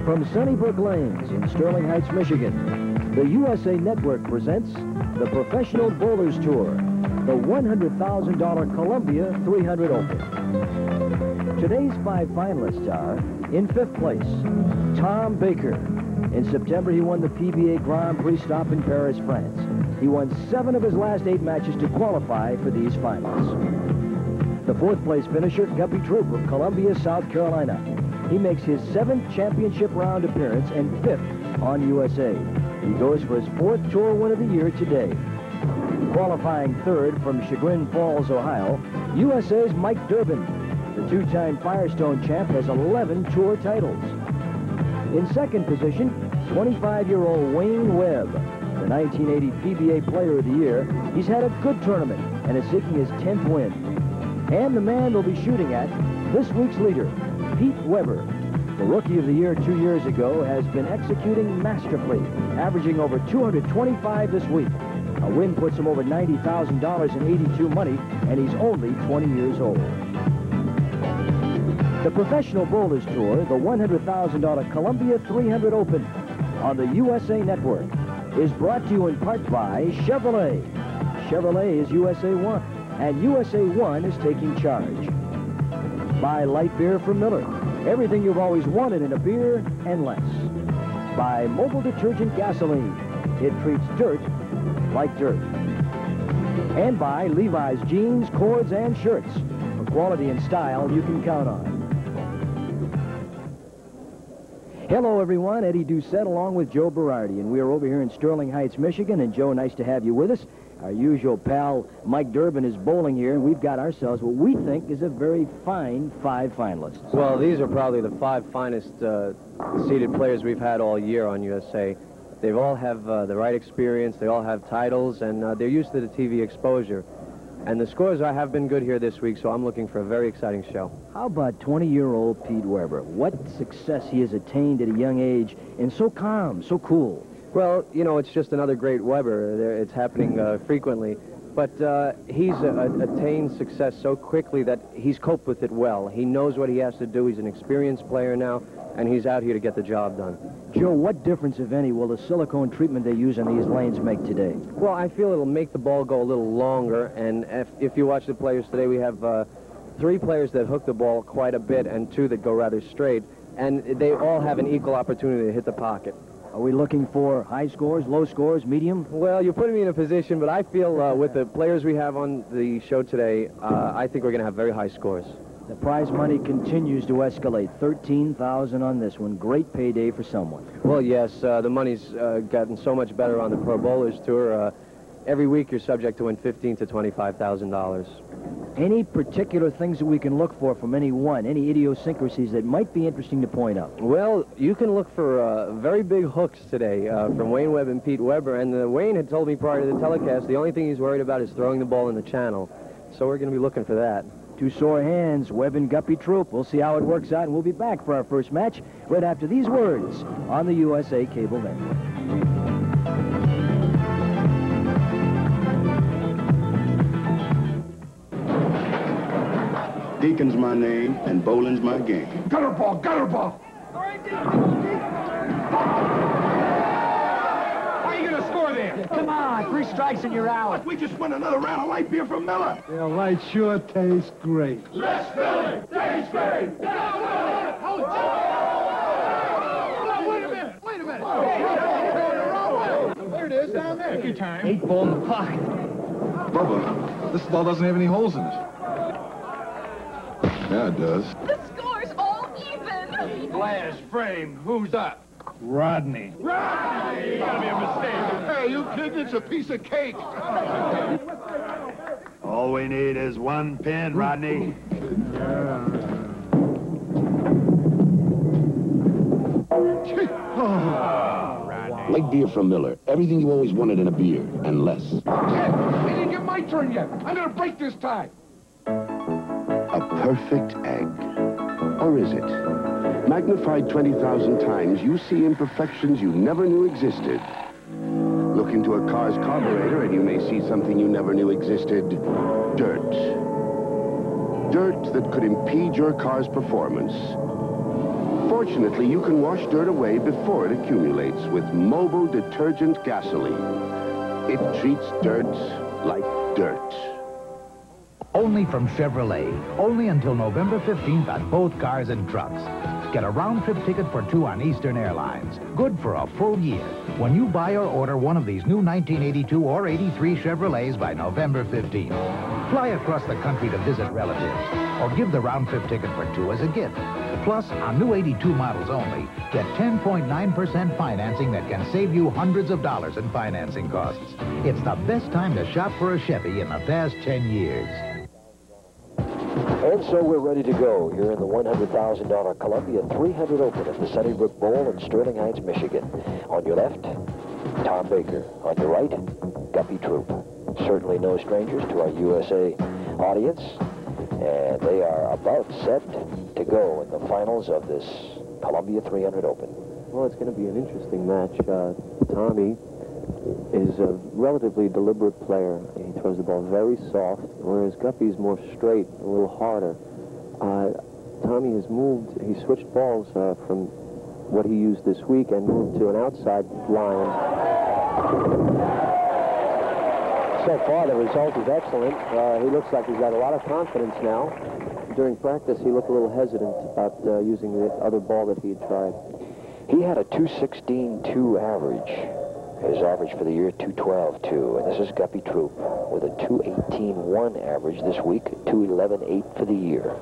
From Sunnybrook Lanes in Sterling Heights, Michigan, the USA Network presents the Professional Bowlers Tour, the $100,000 Columbia 300 Open. Today's 5 finalists are, in 5th place, Tom Baker. In September, he won the PBA Grand Prix stop in Paris, France. He won 7 of his last 8 matches to qualify for these finals. The 4th place finisher, Guppy Troup of Columbia, South Carolina. He makes his 7th championship round appearance and 5th on USA. He goes for his 4th tour win of the year today. Qualifying 3rd from Chagrin Falls, Ohio, USA's Mich Durbin. The 2-time Firestone champ has 11 tour titles. In 2nd position, 25-year-old Wayne Webb, the 1980 PBA Player of the Year. He's had a good tournament and is seeking his 10th win. And the man they'll be shooting at, this week's leader, Pete Weber. The Rookie of the Year 2 years ago has been executing masterfully, averaging over 225 this week. A win puts him over $90,000 in 82 money, and he's only 20 years old. The Professional Bowlers Tour, the $100,000 Columbia 300 Open on the USA Network, is brought to you in part by Chevrolet. Chevrolet is USA 1, and USA 1 is taking charge. By light beer from Miller. Everything you've always wanted in a beer and less. By mobile detergent gasoline. It treats dirt like dirt. And by Levi's jeans, cords, and shirts. For quality and style you can count on. Hello, everyone. Eddie Doucette along with Joe Berardi, and we are over here in Sterling Heights, Michigan. And Joe, nice to have you with us. Our usual pal, Mich Durbin, is bowling here, and we've got ourselves what we think is a very fine 5 finalists. Well, these are probably the 5 finest seeded players we've had all year on USA. They all have the right experience, they all have titles, and they're used to the TV exposure. And the scores have been good here this week, so I'm looking for a very exciting show. How about 20-year-old Pete Weber? What success he has attained at a young age, and so calm, so cool. Well, you know, it's just another great Weber. It's happening frequently. But he's attained success so quickly that he's coped with it well. He knows what he has to do. He's an experienced player now, and he's out here to get the job done. Joe, what difference, if any, will the silicone treatment they use on these lanes make today? Well, I feel it'll make the ball go a little longer, and if you watch the players today, we have 3 players that hook the ball quite a bit and 2 that go rather straight, and they all have an equal opportunity to hit the pocket. Are we looking for high scores, low scores, medium? Well, you're putting me in a position, but I feel with the players we have on the show today, I think we're going to have very high scores. The prize money continues to escalate. $13,000 on this one. Great payday for someone. Well, yes, the money's gotten so much better on the Pro Bowlers Tour. Every week you're subject to win $15,000 to $25,000. Any particular things that we can look for from any idiosyncrasies that might be interesting to point out? Well, you can look for very big hooks today from Wayne Webb and Pete Weber. And Wayne had told me prior to the telecast the only thing he's worried about is throwing the ball in the channel. So we're going to be looking for that. 2 sore hands, Webb and Guppy Troup. We'll see how it works out, and we'll be back for our first match right after these words on the USA Cable Network. Deacon's my name, and bowling's my game. Gutter ball, gutter ball! All right, how are you going to score there? Come on, 3 strikes and you're out. We just won another round of light beer from Miller. Yeah, light sure tastes great. Let's fill it! Tastes great! Wait a minute! Wait a minute! There it is, down there. Take your time. 8 ball in the pocket. Bubba, this ball doesn't have any holes in it. Yeah, it does. The score's all even. Glass frame. Who's that? Rodney. Rodney! Gotta be a mistake. Hey, you kidding? It's a piece of cake. All we need is 1 pin, Rodney. Light beer from Miller. Everything you always wanted in a beer, and less. I didn't get my turn yet. I'm gonna break this tie. A perfect egg. Or is it? Magnified 20,000 times, you see imperfections you never knew existed. Look into a car's carburetor and you may see something you never knew existed. Dirt. Dirt that could impede your car's performance. Fortunately, you can wash dirt away before it accumulates with mobile detergent gasoline. It treats dirt like dirt. Only from Chevrolet. Only until November 15th on both cars and trucks. Get a round-trip ticket for 2 on Eastern Airlines. Good for a full year when you buy or order one of these new 1982 or 83 Chevrolets by November 15th. Fly across the country to visit relatives or give the round-trip ticket for 2 as a gift. Plus, on new 82 models only, get 10.9% financing that can save you hundreds of dollars in financing costs. It's the best time to shop for a Chevy in the past 10 years. And so we're ready to go here in the $100,000 Columbia 300 Open at the Sunnybrook Bowl in Sterling Heights, Michigan. On your left, Tom Baker. On your right, Guppy Troup. Certainly no strangers to our USA audience. And they are about set to go in the finals of this Columbia 300 Open. Well, it's going to be an interesting match. Tommy is a relatively deliberate player. He throws the ball very soft, whereas Guppy's more straight, a little harder. Tommy has moved, he switched balls from what he used this week and moved to an outside line. So far, the result is excellent. He looks like he's got a lot of confidence now. During practice, he looked a little hesitant about using the other ball that he had tried. He had a 216.2 average. His average for the year, 212.2. And this is Guppy Troup with a 218.1 average this week, 211.8 for the year.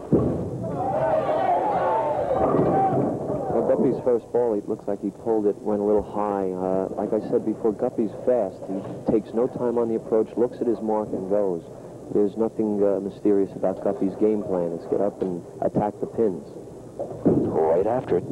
Well, Guppy's first ball, it looks like he pulled it, went a little high. Like I said before, Guppy's fast. He takes no time on the approach, looks at his mark, and goes. There's nothing mysterious about Guppy's game plan. It's get up and attack the pins. Right after it.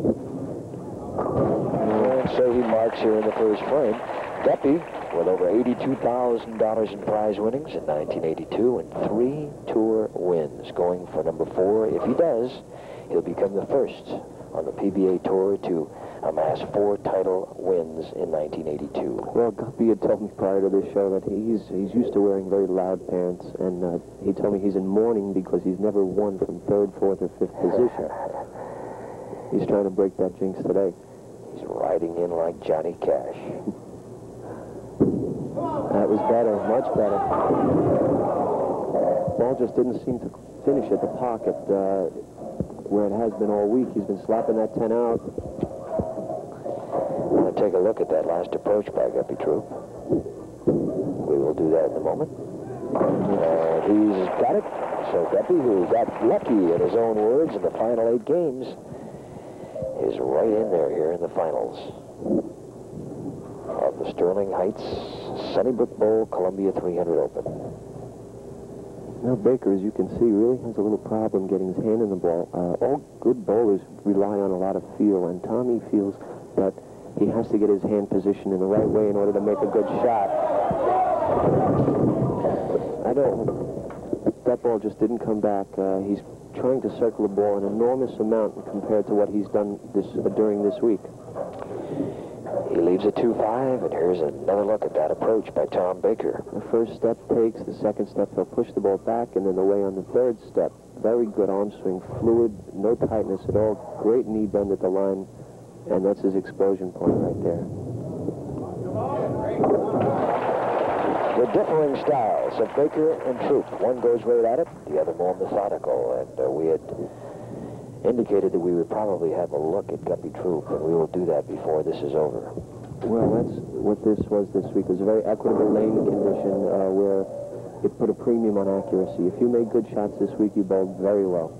And so he marks here in the first frame. Guppy with over $82,000 in prize winnings in 1982 and 3 tour wins, going for number 4. If he does, he'll become the first on the PBA Tour to amass 4 title wins in 1982. Well, Guppy had told me prior to this show that he's used to wearing very loud pants, and he told me he's in mourning because he's never won from 3rd, 4th, or 5th position. He's trying to break that jinx today. He's riding in like Johnny Cash. That was better, much better. Ball just didn't seem to finish at the pocket where it has been all week. He's been slapping that 10 out. I want to take a look at that last approach by Guppy Troup. We will do that in a moment. He's got it. So Guppy, who got lucky in his own words in the final 8 games, is right in there here in the finals of the Sterling Heights Sunnybrook Bowl Columbia 300 Open. Now, Baker, as you can see, really has a little problem getting his hand in the ball. All good bowlers rely on a lot of feel, and Tommy feels that he has to get his hand positioned in the right way in order to make a good shot. That ball just didn't come back. He's trying to circle the ball an enormous amount compared to what he's done during this week. He leaves a 2-5, and here's another look at that approach by Tom Baker. The first step takes, the second step he'll push the ball back, and then away on the third step. Very good arm swing, fluid, no tightness at all, great knee bend at the line, and that's his explosion point right there. The differing styles of Baker and Troup. One goes right at it, the other more methodical, and we had indicated that we would probably have a look at Guppy Troup, and we will do that before this is over. Well, that's what this was this week. It was a very equitable lane condition where it put a premium on accuracy. If you made good shots this week, you bowled very well.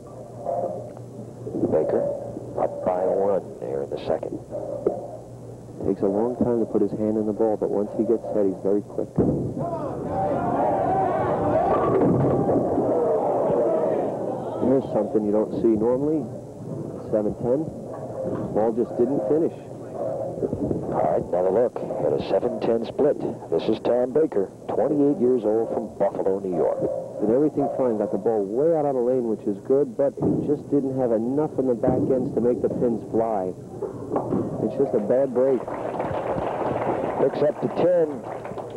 Baker up by 1 here in the second. Takes a long time to put his hand in the ball, but once he gets set, he's very quick. Here's something you don't see normally. 7-10. Ball just didn't finish. All right, another look at a 7-10 split. This is Tom Baker, 28 years old, from Buffalo, New York. Did everything fine. Got the ball way out of the lane, which is good, but it just didn't have enough in the back ends to make the pins fly. It's just a bad break. Picks up to 10.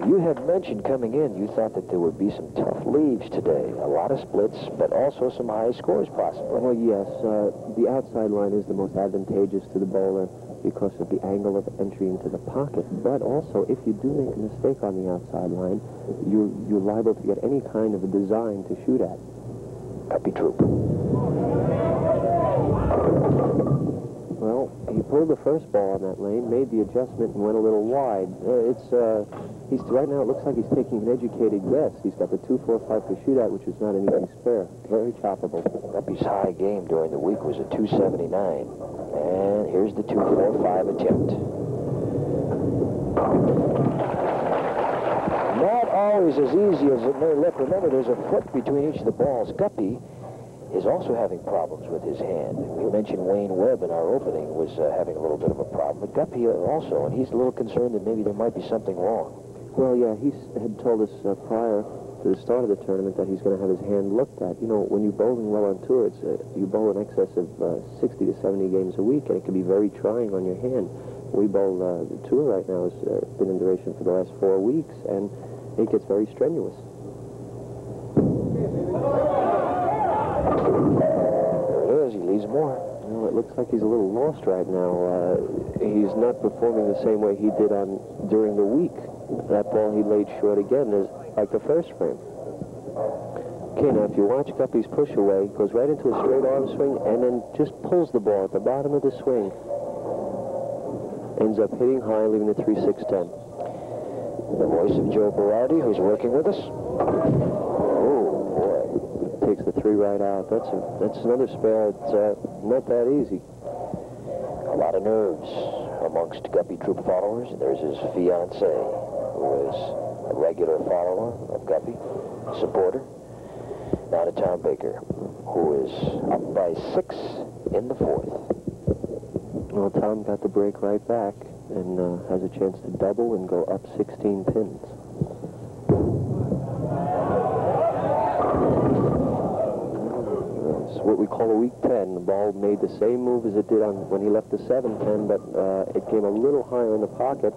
You had mentioned coming in, you thought that there would be some tough leaves today. A lot of splits, but also some high scores possibly. Well, yes. The outside line is the most advantageous to the bowler because of the angle of entry into the pocket. But also, if you do make a mistake on the outside line, you're liable to get any kind of a design to shoot at. Guppy Troup. Well, he pulled the first ball on that lane, made the adjustment, and went a little wide. Right now it looks like he's taking an educated guess. He's got the 2-4-5 to shoot at, which is not an easy spare. Very choppable. Guppy's high game during the week was a 279. And here's the 2-4-5 attempt. Not always as easy as it may look. Remember, there's a foot between each of the balls. Guppy is also having problems with his hand. We mentioned Wayne Webb in our opening was having a little bit of a problem, but Guppy also, and he's a little concerned that maybe there might be something wrong. Well, yeah, he had told us prior to the start of the tournament that he's going to have his hand looked at. You know, when you're bowling well on tour, you bowl in excess of 60 to 70 games a week, and it can be very trying on your hand. We bowl the tour right now has been in duration for the last 4 weeks, and it gets very strenuous. There it is. He leaves more. Well, it looks like he's a little lost right now. He's not performing the same way he did during the week. That ball he laid short again is like the first frame. Okay, now if you watch Guppy's push away, goes right into a straight arm swing and then just pulls the ball at the bottom of the swing. Ends up hitting high, leaving the 3-6-10. The voice of Joe Berardi, who's working with us. Oh, boy. Takes the 3 right out. That's another spare. It's not that easy. A lot of nerves amongst Guppy Troup followers. There's his fiancée, who is a regular follower of Guppy, supporter. Now to Tom Baker, who is up by 6 in the 4th. Well, Tom got the break right back and has a chance to double and go up 16 pins. It's what we call a weak 10. The ball made the same move as it did when he left the 7-10, but it came a little higher in the pocket,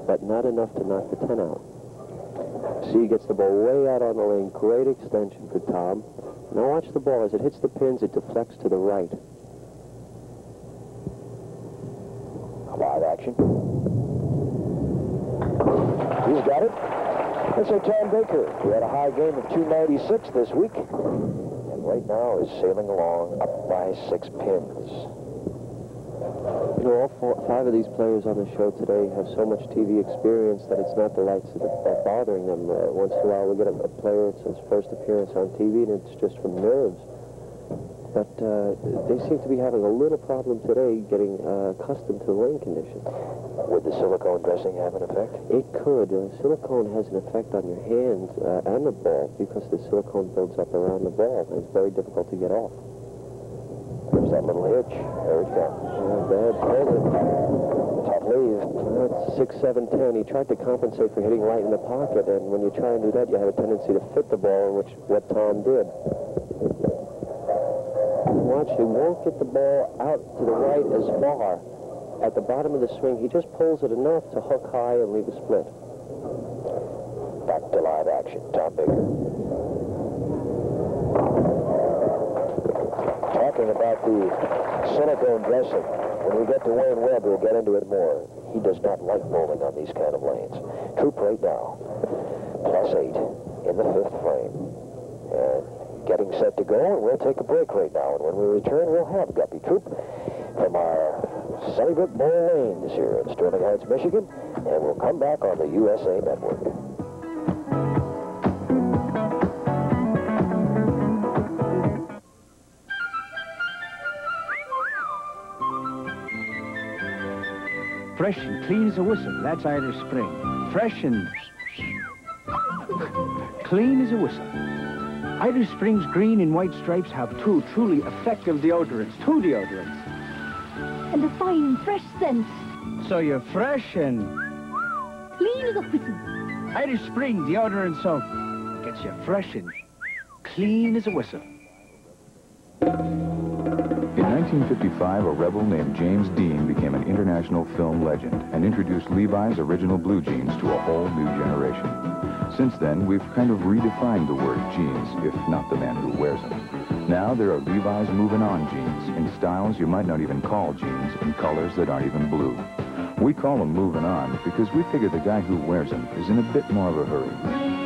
but not enough to knock the 10 out. See, he gets the ball way out on the lane. Great extension for Tom. Now watch the ball. As it hits the pins, it deflects to the right. Live action. He's got it. And so Tom Baker, who had a high game of 296 this week, and right now is sailing along up by 6 pins. You know, all 5 of these players on the show today have so much TV experience that it's not the lights that are bothering them. Once in a while we get a player, it's his first appearance on TV, and it's just from nerves. But they seem to be having a little problem today getting accustomed to the lane conditions. Would the silicone dressing have an effect? It could. Silicone has an effect on your hands and the ball because the silicone builds up around the ball, and it's very difficult to get off. There's that little hitch. There it comes. Bad hold it. Tough leave. That's 6, 7, 10. He tried to compensate for hitting right in the pocket, and when you try and do that, you have a tendency to fit the ball, which what Tom did. Watch, he won't get the ball out to the right as far. At the bottom of the swing, he just pulls it enough to hook high and leave a split. Back to live action. Tom Baker. Talking about the silicone dressing. When we get to Wayne Webb, we'll get into it more. He does not like bowling on these kind of lanes. Troup right now, +8 in the 5th frame. And getting set to go, and we'll take a break right now. And when we return, we'll have Guppy Troup from our Sunnybrook Bowl lanes here in Sterling Heights, Michigan, and we'll come back on the USA Network. Fresh and clean as a whistle, that's Irish Spring. Fresh and clean as a whistle. Irish Spring's green and white stripes have 2 truly effective deodorants. 2 deodorants. And a fine, fresh scent. So you're fresh and Clean as a whistle. Irish Spring deodorant soap gets you fresh and clean as a whistle. In 1955, a rebel named James Dean became an international film legend and introduced Levi's original blue jeans to a whole new generation. Since then, we've kind of redefined the word jeans, if not the man who wears them. Now there are Levi's Moving On jeans in styles you might not even call jeans, in colors that aren't even blue. We call them Moving On because we figure the guy who wears them is in a bit more of a hurry.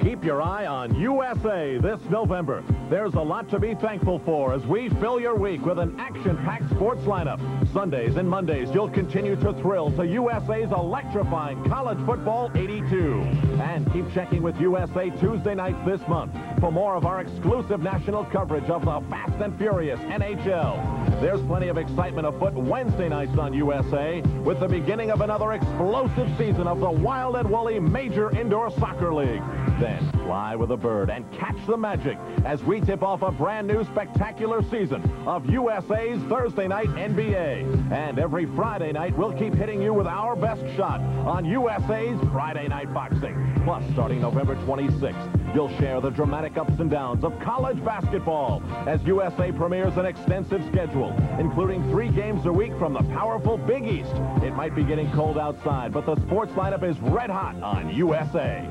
Keep your eye on USA this November. There's a lot to be thankful for as we fill your week with an action-packed sports lineup. Sundays and Mondays, you'll continue to thrill to USA's electrifying College Football 82. And keep checking with USA Tuesday nights this month for more of our exclusive national coverage of the Fast and Furious NHL. There's plenty of excitement afoot Wednesday nights on USA with the beginning of another explosive season of the Wild and Woolly Major Indoor Soccer League. Then fly with a bird and catch the magic as we tip off a brand new spectacular season of USA's Thursday night NBA. And every Friday night, we'll keep hitting you with our best shot on USA's Friday Night Boxing. Plus, starting November 26th, you'll share the dramatic ups and downs of college basketball as USA premieres an extensive schedule, including 3 games a week from the powerful Big East. It might be getting cold outside, but the sports lineup is red hot on USA.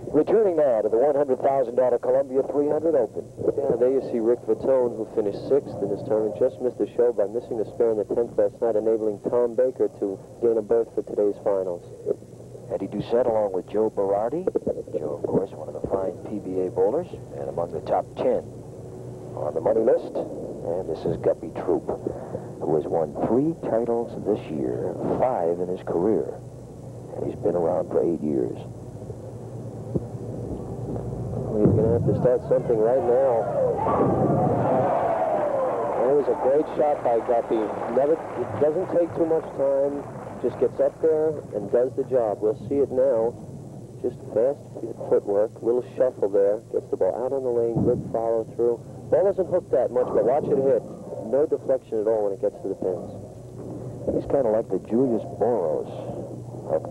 Returning now to the $100,000 Columbia 300 Open. Yeah, there you see Rick Vitone, who finished 6th in this tournament, just missed the show by missing a spare in the 10th last night, enabling Tom Baker to gain a berth for today's finals. Eddie Doucette along with Joe Berardi. Joe, of course, one of the fine PBA bowlers and among the top 10 on the money list. And this is Guppy Troup, who has won 3 titles this year, 5 in his career. And he's been around for 8 years. He's going to have to start something right now. That was a great shot by Guppy. It doesn't take too much time. Just gets up there and does the job. We'll see it now. Just fast footwork, little shuffle there. Gets the ball out on the lane, good follow through. Ball doesn't hook that much, but watch it hit. No deflection at all when it gets to the pins. He's kind of like the Julius Boros of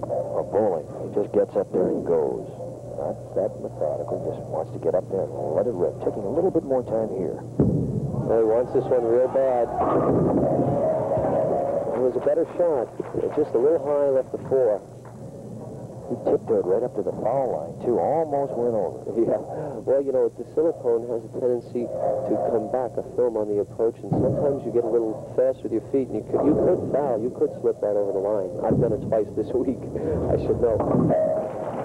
bowling. He just gets up there and goes. Not that methodical, just wants to get up there and let it rip. Taking a little bit more time here. Well, he wants this one real bad. It was a better shot. Just a little high, left the 4. He tiptoed right up to the foul line, too. Almost went over. Yeah. Well, you know, the silicone has a tendency to come back, a film on the approach, and sometimes you get a little fast with your feet, and you could foul. You could slip right over the line. I've done it twice this week. I should know.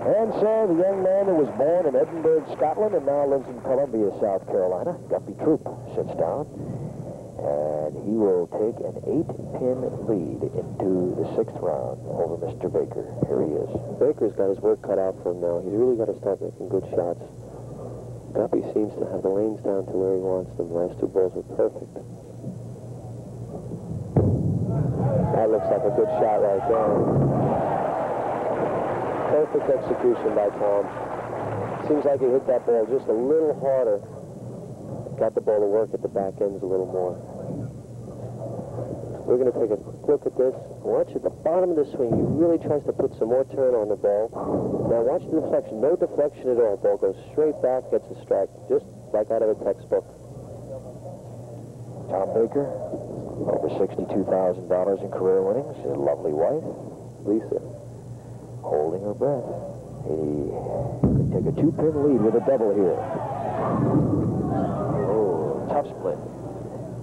And so the young man who was born in Edinburgh, Scotland, and now lives in Columbia, South Carolina, Guppy Troup, sits down, and he will take an 8-pin lead into the 6th round over Mr. Baker. Here he is. Baker's got his work cut out for him now. He's really got to start making good shots. Guppy seems to have the lanes down to where he wants them. The last 2 balls were perfect. That looks like a good shot right there. Perfect execution by Tom. Seems like he hit that ball just a little harder. Got the ball to work at the back ends a little more. We're going to take a look at this. Watch at the bottom of the swing. He really tries to put some more turn on the ball. Now watch the deflection. No deflection at all. Ball goes straight back, gets a strike, just like out of a textbook. Tom Baker, over $62,000 in career winnings. His lovely wife, Lisa, holding her breath. He could take a 2-pin lead with a double here. Oh, tough split.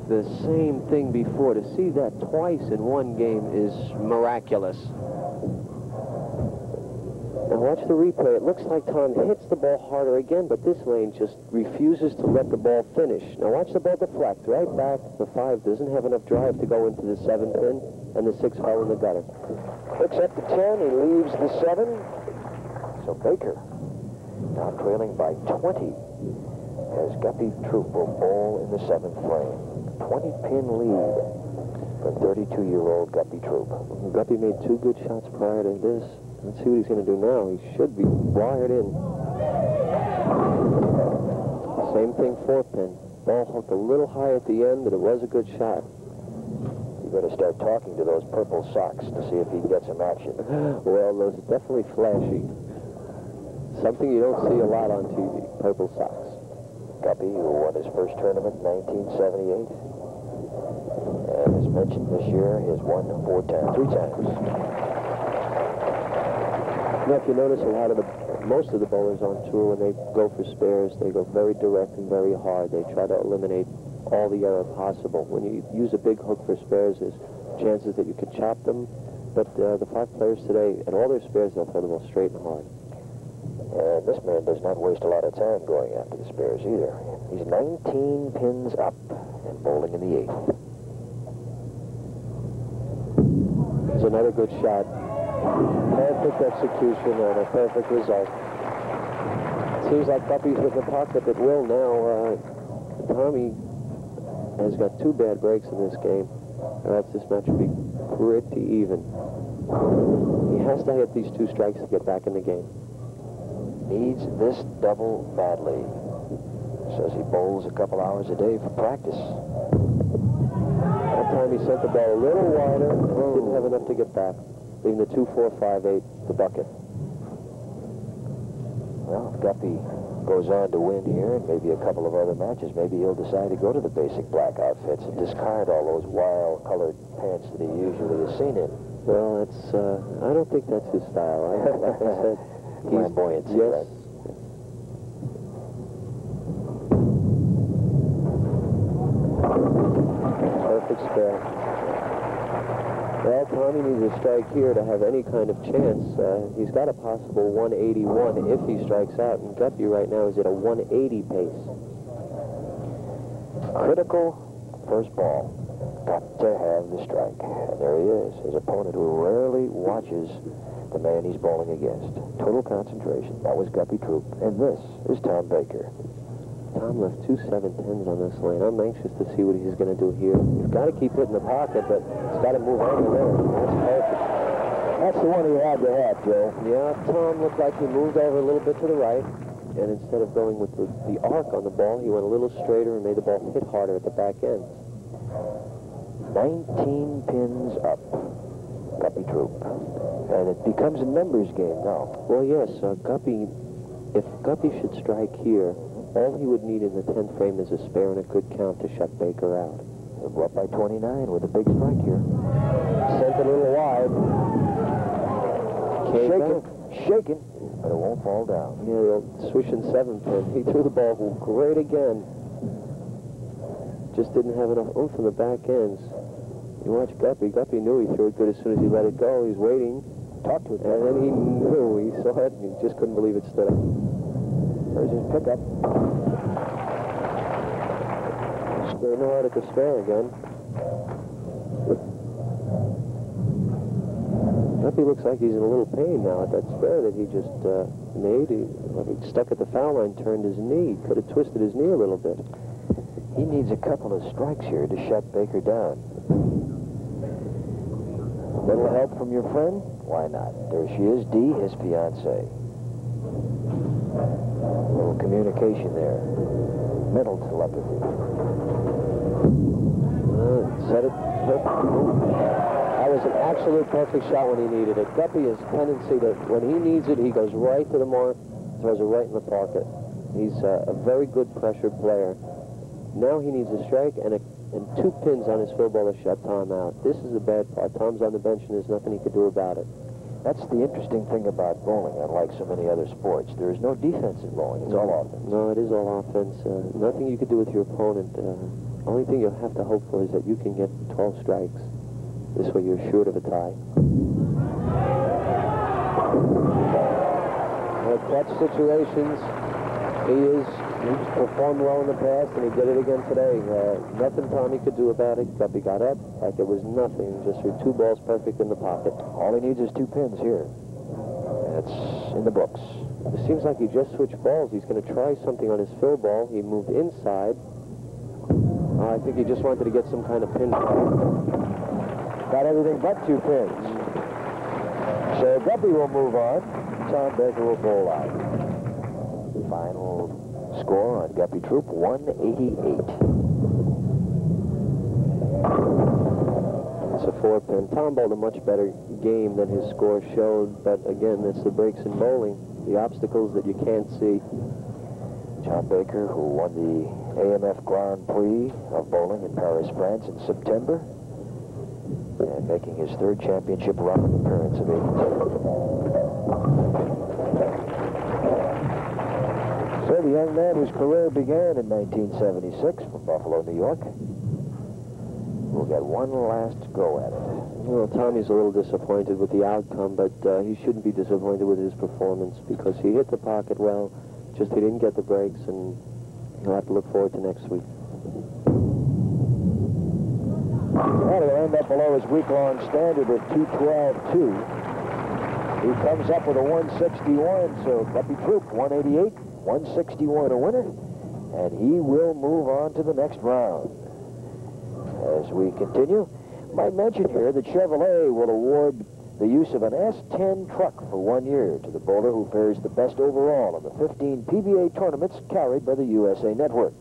the same thing before. To see that twice in one game is miraculous. Now watch the replay. It looks like Tom hits the ball harder again, but this lane just refuses to let the ball finish. Now watch the ball deflect right back. The 5 doesn't have enough drive to go into the 7 pin, and the 6 fell in the gutter. Picks up the 10. He leaves the 7. So Baker now trailing by 20 as Guppy Troup will bowl in the 7th frame. 20-pin lead for 32-year-old Guppy Troup. Guppy made 2 good shots prior to this. Let's see what he's going to do now. He should be wired in. Same thing, 4th pin. Ball hooked a little high at the end, but it was a good shot. You better start talking to those purple socks to see if he can get some action. Well, those are definitely flashy. Something you don't see a lot on TV, purple socks. Guppy, who won his first tournament in 1978. And as mentioned, this year he has won 3 times. Now, if you notice, most of the bowlers on tour, when they go for spares, they go very direct and very hard. They try to eliminate all the error possible. When you use a big hook for spares, there's chances that you could chop them. But the 5 players today, at all their spares, they'll throw the ball straight and hard. And this man does not waste a lot of time going after the spares either. He's 19 pins up and bowling in the 8th. There's another good shot. Perfect execution and a perfect result. Seems like Guppy's with the pocket that will now. Tommy has got 2 bad breaks in this game, or else this match would be pretty even. He has to hit these 2 strikes to get back in the game. Needs this double badly. Says he bowls a couple hours a day for practice. That time he sent the ball a little wider, didn't have enough to get back, leaving the 2-4-5-8 the bucket. Well, if Guppy goes on to win here, and maybe a couple of other matches, maybe he'll decide to go to the basic black outfits and discard all those wild-colored pants that he usually is seen in. Well, that's, I don't think that's his style. Like I said, flamboyancy, yes. Right? Perfect spare. Well, Tommy needs a strike here to have any kind of chance. He's got a possible 181 if he strikes out, and Guppy right now is at a 180 pace. Critical first ball. Got to have the strike. And there he is, his opponent who rarely watches the man he's bowling against. Total concentration. That was Guppy Troup. And this is Tom Baker. Tom left 2 7-10s on this lane. I'm anxious to see what he's going to do here. He's got to keep it in the pocket, but he's got to move over there. That's perfect. That's the one he had to have, Joe. Yeah, Tom looked like he moved over a little bit to the right, and instead of going with the arc on the ball, he went a little straighter and made the ball hit harder at the back end. 19 pins up. Guppy Troup. And it becomes a numbers game now. Well, yes, Guppy, if Guppy should strike here, all he would need in the 10th frame is a spare and a good count to shut Baker out. He'll go up by 29 with a big strike here. Sent it a little wide. Shaking, but it won't fall down. Yeah, the old swishing 7-pin. He threw the ball great again. Just didn't have enough oomph in the back ends. You watch Guppy. Guppy knew he threw it good as soon as he let it go. He's waiting. Talked to it. And then he knew. He saw it, and he just couldn't believe it stood up. There's his pickup. Square no out at the spare again. Guppy looks like he's in a little pain now at that spare that he just made. He stuck at the foul line, turned his knee. Could have twisted his knee a little bit. He needs a couple of strikes here to shut Baker down. A little help from your friend? Why not? There she is, Dee, his fiancée. A little communication there. Mental telepathy. Set it. That was an absolute perfect shot when he needed it. Guppy has a tendency that when he needs it, he goes right to the mark, throws it right in the pocket. He's a very good pressure player. Now he needs a strike and 2 pins on his field ball to shut Tom out. This is the bad part. Tom's on the bench and there's nothing he could do about it. That's the interesting thing about bowling, unlike so many other sports. There is no defense in bowling. It's all offense. No, it is all offense. Nothing you could do with your opponent. Only thing you'll have to hope for is that you can get 12 strikes. This way you're sure of a tie. Clutch situations. He's performed well in the past, and he did it again today. Nothing Tommy could do about it. Guppy got up like it was nothing. Just threw 2 balls perfect in the pocket. All he needs is 2 pins here. That's in the books. It seems like he just switched balls. He's going to try something on his fill ball. He moved inside. I think he just wanted to get some kind of pin. Got everything but 2 pins. So Guppy will move on. Tom Baker will bowl out. Final score on Guppy Troup, 188. It's a 4-pin. Tom bowled a much better game than his score showed, but again, it's the breaks in bowling. the obstacles that you can't see. John Baker, who won the AMF Grand Prix of bowling in Paris, France in September, and making his third championship round appearance of 82. So the young man whose career began in 1976 from Buffalo, New York, will get one last go at it. Well, Tommy's a little disappointed with the outcome, but he shouldn't be disappointed with his performance because he hit the pocket well, just he didn't get the breaks, and he'll have to look forward to next week. Well, he'll end up below his week-long standard of 212.2. He comes up with a 161, so Guppy Troup, 188, 161 a winner, and he will move on to the next round. As we continue, I might mention here that Chevrolet will award the use of an S10 truck for 1 year to the bowler who fares the best overall in the 15 PBA tournaments carried by the USA Network.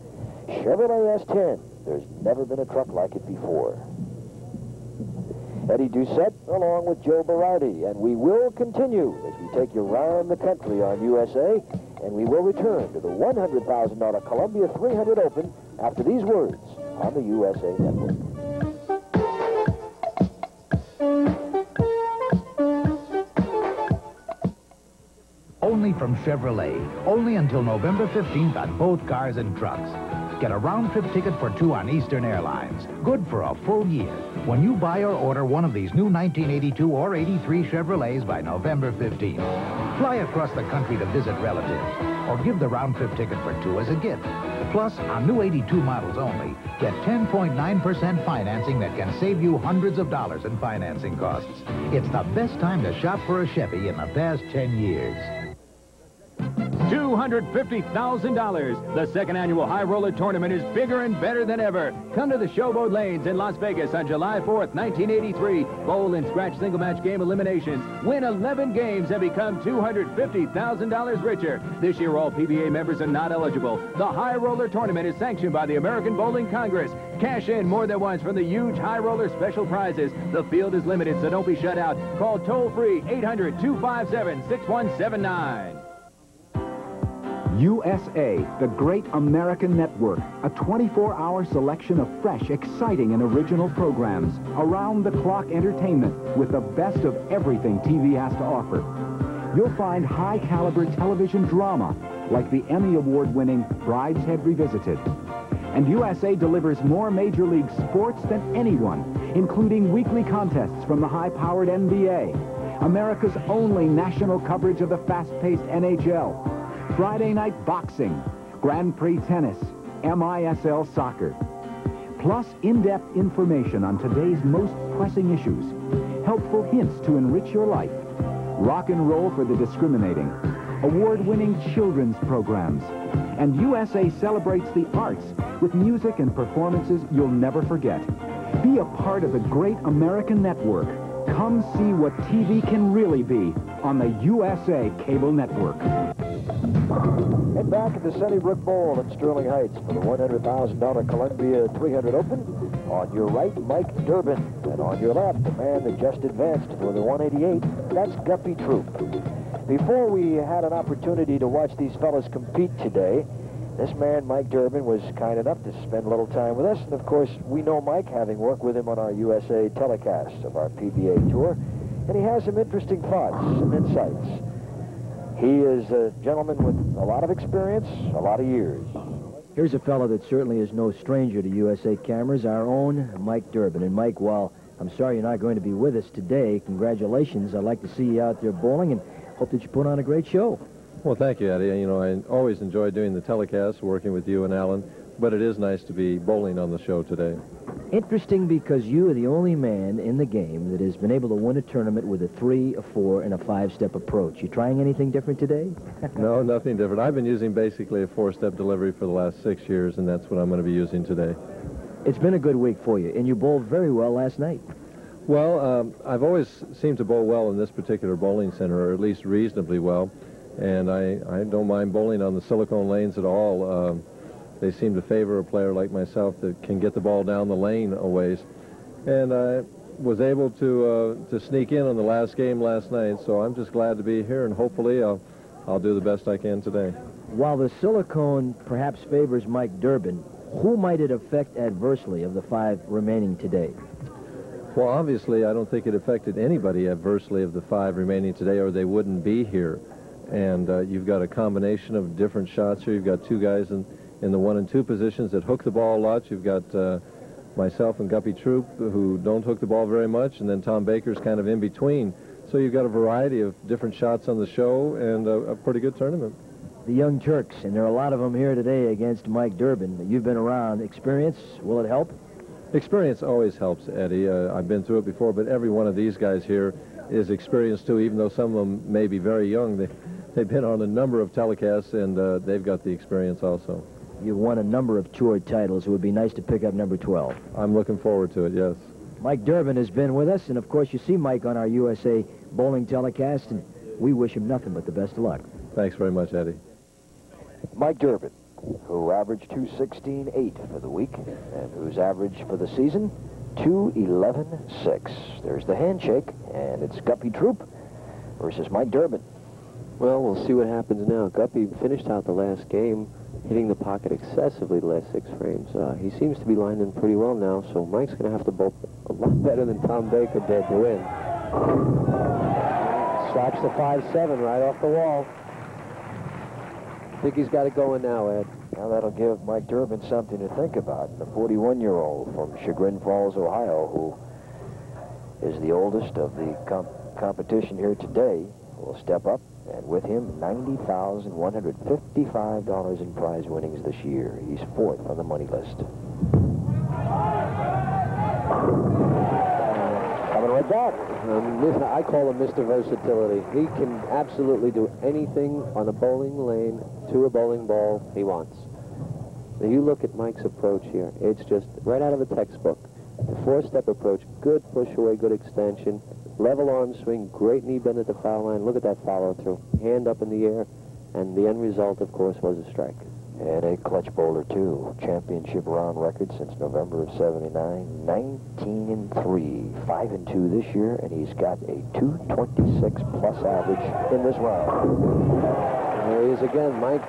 Chevrolet S10. There's never been a truck like it before. Eddie Doucette along with Joe Berardi, and we will continue as we take you around the country on USA, and we will return to the $100,000 Columbia 300 Open after these words on the USA Network. Only from Chevrolet, only until November 15th on both cars and trucks. Get a round-trip ticket for 2 on Eastern Airlines. Good for a full year when you buy or order one of these new 1982 or 83 Chevrolets by November 15th. Fly across the country to visit relatives or give the round-trip ticket for 2 as a gift. Plus, on new 82 models only, get 10.9% financing that can save you hundreds of dollars in financing costs. It's the best time to shop for a Chevy in the past 10 years. $250,000. The second annual High Roller Tournament is bigger and better than ever. Come to the Showboat Lanes in Las Vegas on July 4th, 1983. Bowl and scratch single match game eliminations. Win 11 games and become $250,000 richer. This year, all PBA members are not eligible. The High Roller Tournament is sanctioned by the American Bowling Congress. Cash in more than once from the huge High Roller special prizes. The field is limited, so don't be shut out. Call toll-free 800-257-6179. USA, the great American network, a 24-hour selection of fresh, exciting, and original programs, around-the-clock entertainment with the best of everything TV has to offer. You'll find high-caliber television drama, like the Emmy Award-winning BRIDESHEAD Revisited. And USA delivers more Major League sports than anyone, including weekly contests from the high-powered NBA, America's only national coverage of the fast-paced NHL, Friday night boxing, Grand Prix tennis, MISL soccer. Plus in-depth information on today's most pressing issues, helpful hints to enrich your life, rock and roll for the discriminating, award-winning children's programs, and USA celebrates the arts with music and performances you'll never forget. Be a part of the great American network. Come see what TV can really be on the USA Cable Network. Head back at the Sunnybrook Bowl in Sterling Heights for the $100,000 Columbia 300 Open. On your right, Mike Durbin. And on your left, the man that just advanced for the 188, that's Guppy Troup. Before we had an opportunity to watch these fellas compete today, this man, Mike Durbin, was kind enough to spend a little time with us. And, of course, we know Mike, having worked with him on our USA telecast of our PBA tour. And he has some interesting thoughts, some insights. He is a gentleman with a lot of experience, a lot of years. Here's a fellow that certainly is no stranger to USA cameras, our own Mike Durbin. And, Mike, while I'm sorry you're not going to be with us today, congratulations. I'd like to see you out there bowling and hope that you put on a great show. Well, thank you, Eddie. You know, I always enjoy doing the telecast, working with you and Alan, but it is nice to be bowling on the show today. Interesting because you are the only man in the game that has been able to win a tournament with a 3, a 4, and a 5-step approach. You trying anything different today? No, nothing different. I've been using basically a 4-step delivery for the last 6 years, and that's what I'm going to be using today. It's been a good week for you, and you bowled very well last night. Well, I've always seemed to bowl well in this particular bowling center, or at least reasonably well, and I don't mind bowling on the silicone lanes at all. They seem to favor a player like myself that can get the ball down the lane a ways. And I was able to sneak in on the last game last night, so I'm just glad to be here, and hopefully I'll I'll do the best I can today. While the silicone perhaps favors Mike Durbin, who might it affect adversely of the 5 remaining today? Well, obviously, I don't think it affected anybody adversely of the 5 remaining today, or they wouldn't be here. And you've got a combination of different shots here. You've got 2 guys in the 1 and 2 positions that hook the ball a lot. You've got myself and Guppy Troup, who don't hook the ball very much, and then Tom Baker's kind of in between. So you've got a variety of different shots on the show, and a pretty good tournament. The Young Turks, and there are a lot of them here today against Mike Durbin. You've been around. Experience, will it help? Experience always helps, Eddie. I've been through it before, but every one of these guys here is experienced too, even though some of them may be very young. They've been on a number of telecasts, and they've got the experience also. You've won a number of tour titles. It would be nice to pick up number 12. I'm looking forward to it, yes. Mike Durbin has been with us, and of course you see Mike on our USA bowling telecast, and we wish him nothing but the best of luck. Thanks very much, Eddie. Mike Durbin, who averaged 216.8 for the week, and whose average for the season, 211.6. There's the handshake, and it's Guppy Troup versus Mike Durbin. Well, we'll see what happens now. Guppy finished out the last game, hitting the pocket excessively the last 6 frames. He seems to be lined in pretty well now, so Mike's going to have to bowl a lot better than Tom Baker did to win. Slaps the 5-7 right off the wall. I think he's got it going now, Ed. Now that'll give Mike Durbin something to think about. The 41-year-old from Chagrin Falls, Ohio, who is the oldest of the competition here today, will step up, and with him, $90,155 in prize winnings this year. He's 4th on the money list. Coming right back. I call him Mr. Versatility. He can absolutely do anything on a bowling lane to a bowling ball he wants. Now you look at Mike's approach here. It's just right out of a textbook. The 4-step approach, good push away, good extension, level arm swing, great knee bend at the foul line. Look at that follow through. Hand up in the air, and the end result, of course, was a strike. And a clutch bowler, too. Championship round record since November of '79. 19-3. 5-2 this year, and he's got a 226-plus average in this round. There he is again. Mike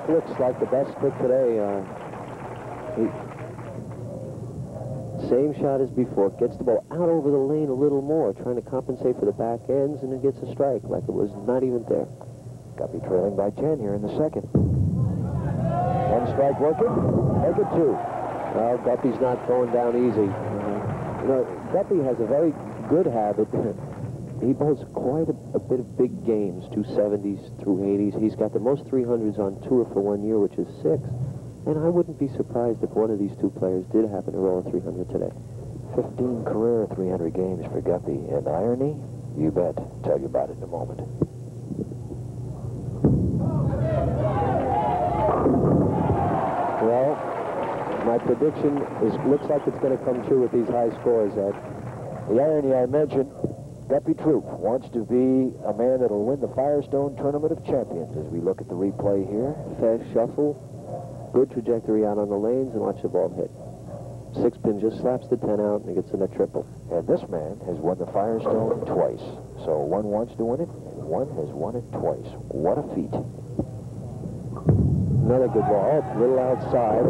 looks like the best pick today. Same shot as before. Gets the ball out over the lane a little more, trying to compensate for the back ends, and it gets a strike like it was not even there. Guppy trailing by 10 here in the second. 1 strike working. Make it 2. Well, Guppy's not going down easy. You know, Guppy has a very good habit. He bowls quite a bit of big games, 270s through 80s. He's got the most 300s on tour for 1 year, which is 6. And I wouldn't be surprised if one of these 2 players did happen to roll a 300 today. 15 career 300 games for Guppy. And irony? You bet. Tell you about it in a moment. Well, my prediction looks like it's going to come true with these high scores, Ed. The irony I mentioned, Guppy Troup wants to be a man that'll win the Firestone Tournament of Champions as we look at the replay here. Fast shuffle, good trajectory out on the lanes, and watch the ball hit. 6-pin just slaps the 10 out, and he gets in a triple. And this man has won the Firestone twice. So one wants to win it, and one has won it twice. What a feat. Another good ball, a little outside.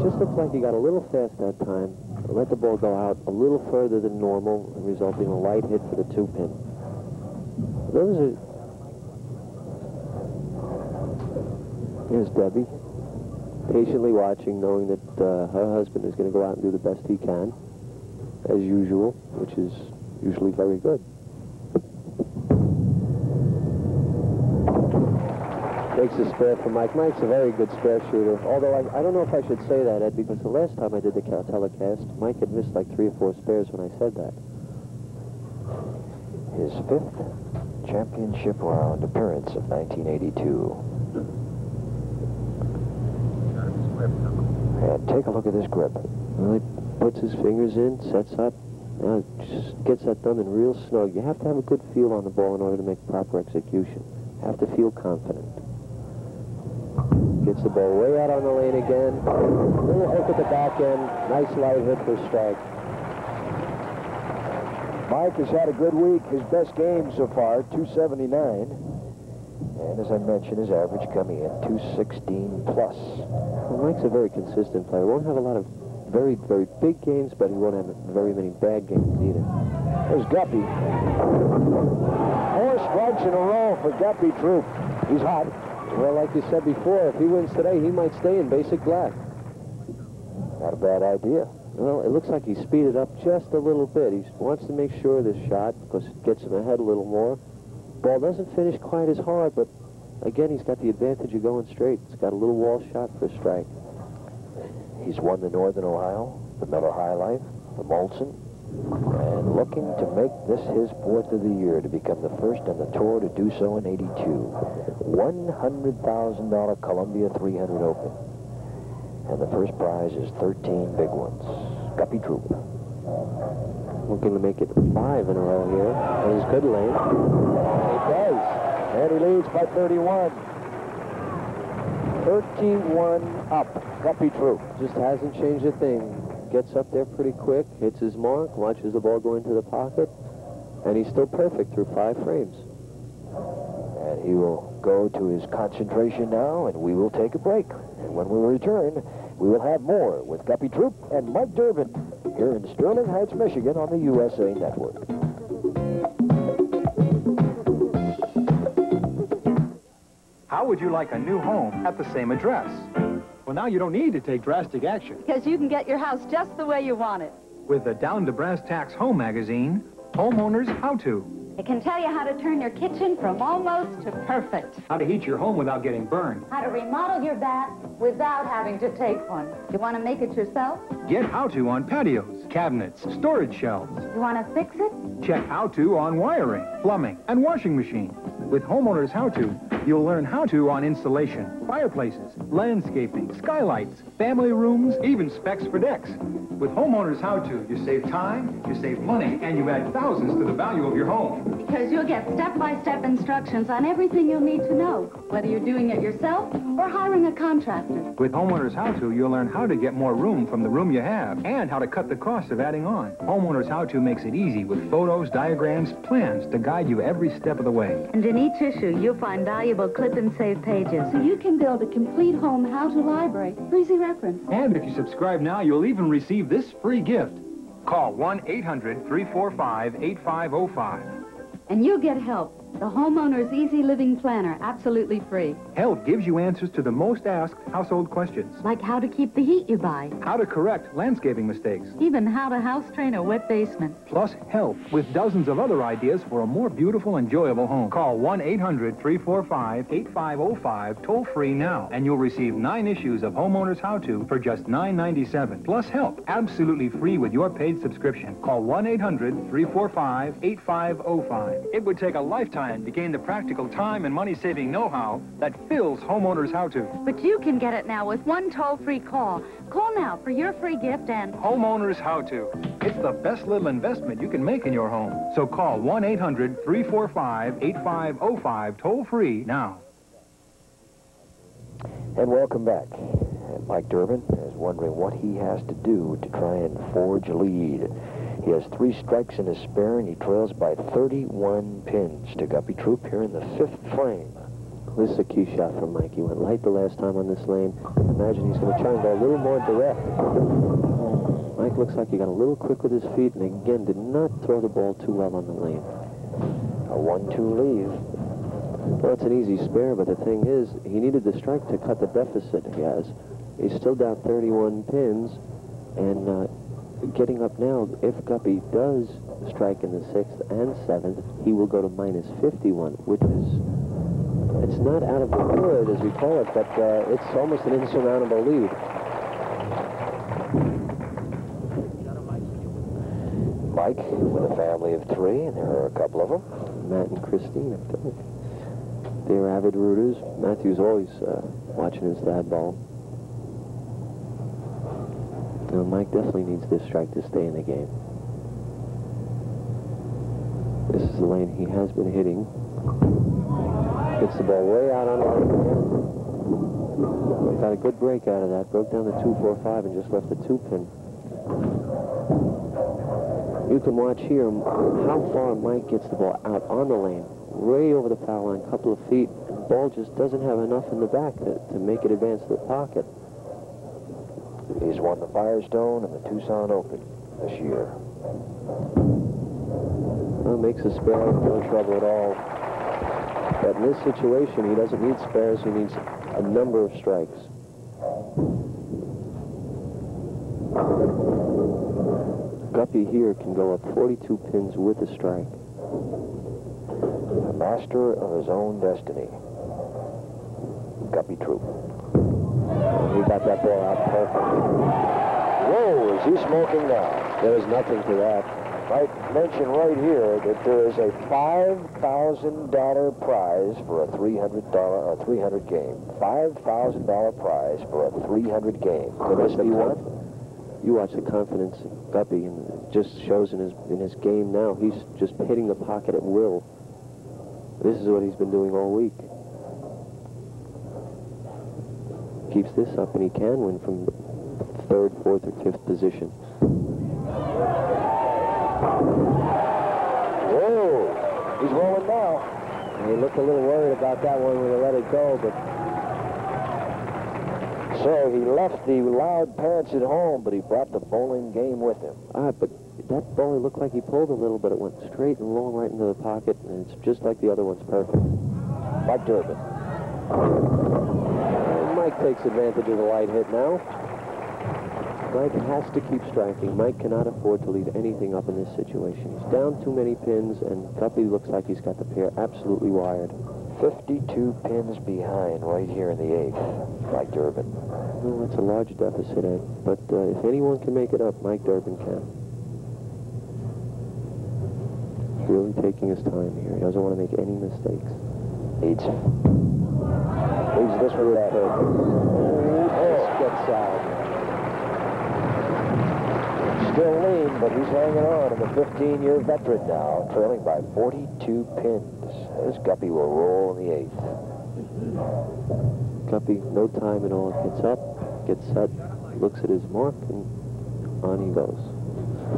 Just looked like he got a little fast that time. Let the ball go out a little further than normal, resulting in a light hit for the 2-pin. Here's Debbie, patiently watching, knowing that her husband is going to go out and do the best he can, as usual, which is usually very good. Takes a spare for Mike. Mike's a very good spare shooter, although I don't know if I should say that, Ed, because the last time I did the telecast, Mike had missed like 3 or 4 spares when I said that. His 5th championship round appearance of 1982. And take a look at this grip. Well, he puts his fingers in, sets up, just gets that done in real snug. You have to have a good feel on the ball in order to make proper execution. You have to feel confident. Gets the ball way out on the lane again. Little hook at the back end. Nice light hit for a strike. Mike has had a good week. His best game so far, 279. And as I mentioned, his average coming in 216 plus. Well, Mike's a very consistent player. Won't have a lot of very, very big games, but he won't have very many bad games either. There's Guppy. 4 strikes in a row for Guppy Troup. He's hot. Well, like you said before, if he wins today, he might stay in basic black. Not a bad idea. Well, it looks like he speeded up just a little bit. He wants to make sure of this shot because it gets him ahead a little more. Ball doesn't finish quite as hard, but again, he's got the advantage of going straight. It's got a little wall shot for a strike. He's won the Northern Ohio, the Miller High Life, the Molson, and looking to make this his 4th of the year to become the first on the tour to do so in '82. $100,000 Columbia 300 Open. And the first prize is 13 big ones. Guppy Troup. Looking to make it 5 in a row here. That is good lane. He does. And he leads by 31. 31 up. Guppy Troup. Just hasn't changed a thing. Gets up there pretty quick, hits his mark, watches the ball go into the pocket, and he's still perfect through 5 frames. And he will go to his concentration now, and we will take a break. And when we return, we will have more with Guppy Troup and Mike Durbin here in Sterling Heights, Michigan on the USA Network. How would you like a new home at the same address? Well, now you don't need to take drastic action. Because you can get your house just the way you want it. With the Down to Brass Tacks Home magazine, Homeowners How To. It can tell you how to turn your kitchen from almost to perfect. How to heat your home without getting burned. How to remodel your bath without having to take one. You want to make it yourself? Get How To on patios, cabinets, storage shelves. You want to fix it? Check How To on wiring, plumbing, and washing machine. With Homeowners How To, you'll learn How To on installation, fireplaces, landscaping, skylights, family rooms, even specs for decks. With Homeowners How To, you save time, you save money, and you add thousands to the value of your home. Because you'll get step-by-step instructions on everything you'll need to know, whether you're doing it yourself or hiring a contractor. With Homeowners How To, you'll learn how to get more room from the room you have and how to cut the cost of adding on. Homeowners How To makes it easy with photos, diagrams, plans to guide you every step of the way. And in each issue, you'll find valuable clip-and-save pages, so you can build a complete home how-to library for easy reference. And if you subscribe now, you'll even receive this free gift. Call 1-800-345-8505. And you'll get help. The Homeowner's Easy Living Planner, absolutely free. Help gives you answers to the most asked household questions. Like how to keep the heat you buy. How to correct landscaping mistakes. Even how to house train a wet basement. Plus help with dozens of other ideas for a more beautiful, enjoyable home. Call 1-800-345-8505 toll-free now, and you'll receive 9 issues of Homeowners How To for just $9.97. Plus help, absolutely free with your paid subscription. Call 1-800-345-8505. It would take a lifetime to gain the practical time and money-saving know-how that fills Homeowners How To. But you can get it now with one toll-free call. Call now for your free gift and... Homeowners How To. It's the best little investment you can make in your home. So call 1-800-345-8505 toll-free now. And welcome back. And Mike Durbin is wondering what he has to do to try and forge a lead. He has 3 strikes in his spare, and he trails by 31 pins to Guppy Troup here in the 5th frame. This is a key shot from Mike. He went light the last time on this lane. Imagine he's going to try and go a little more direct. Mike looks like he got a little quick with his feet, and again, did not throw the ball too well on the lane. A 1-2 lead. Well, it's an easy spare, but the thing is, he needed the strike to cut the deficit he has. He's still down 31 pins, and getting up now, if Guppy does strike in the 6th and 7th, he will go to minus 51, which is, it's not out of the wood, as we call it, but it's almost an insurmountable lead. Mike with a family of 3, and there are a couple of them. Matt and Christine, I think. They're avid rooters. Matthew's always watching his dad ball. Now, Mike definitely needs this strike to stay in the game. This is the lane he has been hitting. Gets the ball way out on the line. Got a good break out of that. Broke down the 2-4-5 and just left the 2-pin. You can watch here how far Mike gets the ball out on the lane. Way over the foul line, a couple of feet. ball just doesn't have enough in the back to make it advance to the pocket. He's won the Firestone and the Tucson Open this year. Well, makes a spare, no trouble at all. But in this situation, he doesn't need spares, he needs a number of strikes. Guppy here can go up 42 pins with a strike. A master of his own destiny. Guppy Troup. He got that ball out perfect. Whoa, is he smoking now? There is nothing to that. I mention right here that there is a $5,000 prize for a $300 game. $5,000 prize for a 300 game. Could this be one? You watch the confidence of Guppy, and it just shows in his game now. He's just hitting the pocket at will. This is what he's been doing all week. Keeps this up, and he can win from third, fourth, or fifth position. Whoa! He's rolling now. And he looked a little worried about that one when he let it go, but... So he left the loud pants at home, but he brought the bowling game with him. But that ball, it looked like he pulled a little, but it went straight and long right into the pocket, and it's just like the other one's perfect. Like DURBIN. Mike takes advantage of the light hit now. Mike has to keep striking. Mike cannot afford to leave anything up in this situation. He's down too many pins, and Guppy looks like he's got the pair absolutely wired. 52 pins behind right here in the 8th, Mike DURBIN. Well, that's a large deficit, Ed. But if anyone can make it up, Mike DURBIN can. He's really taking his time here. He doesn't want to make any mistakes. Leads this one back. This gets out. Still lean, but he's hanging on, and the 15-year veteran now, trailing by 42 pins, as Guppy will roll in the 8th. Guppy, no time at all. Gets up, gets set, looks at his mark, and on he goes.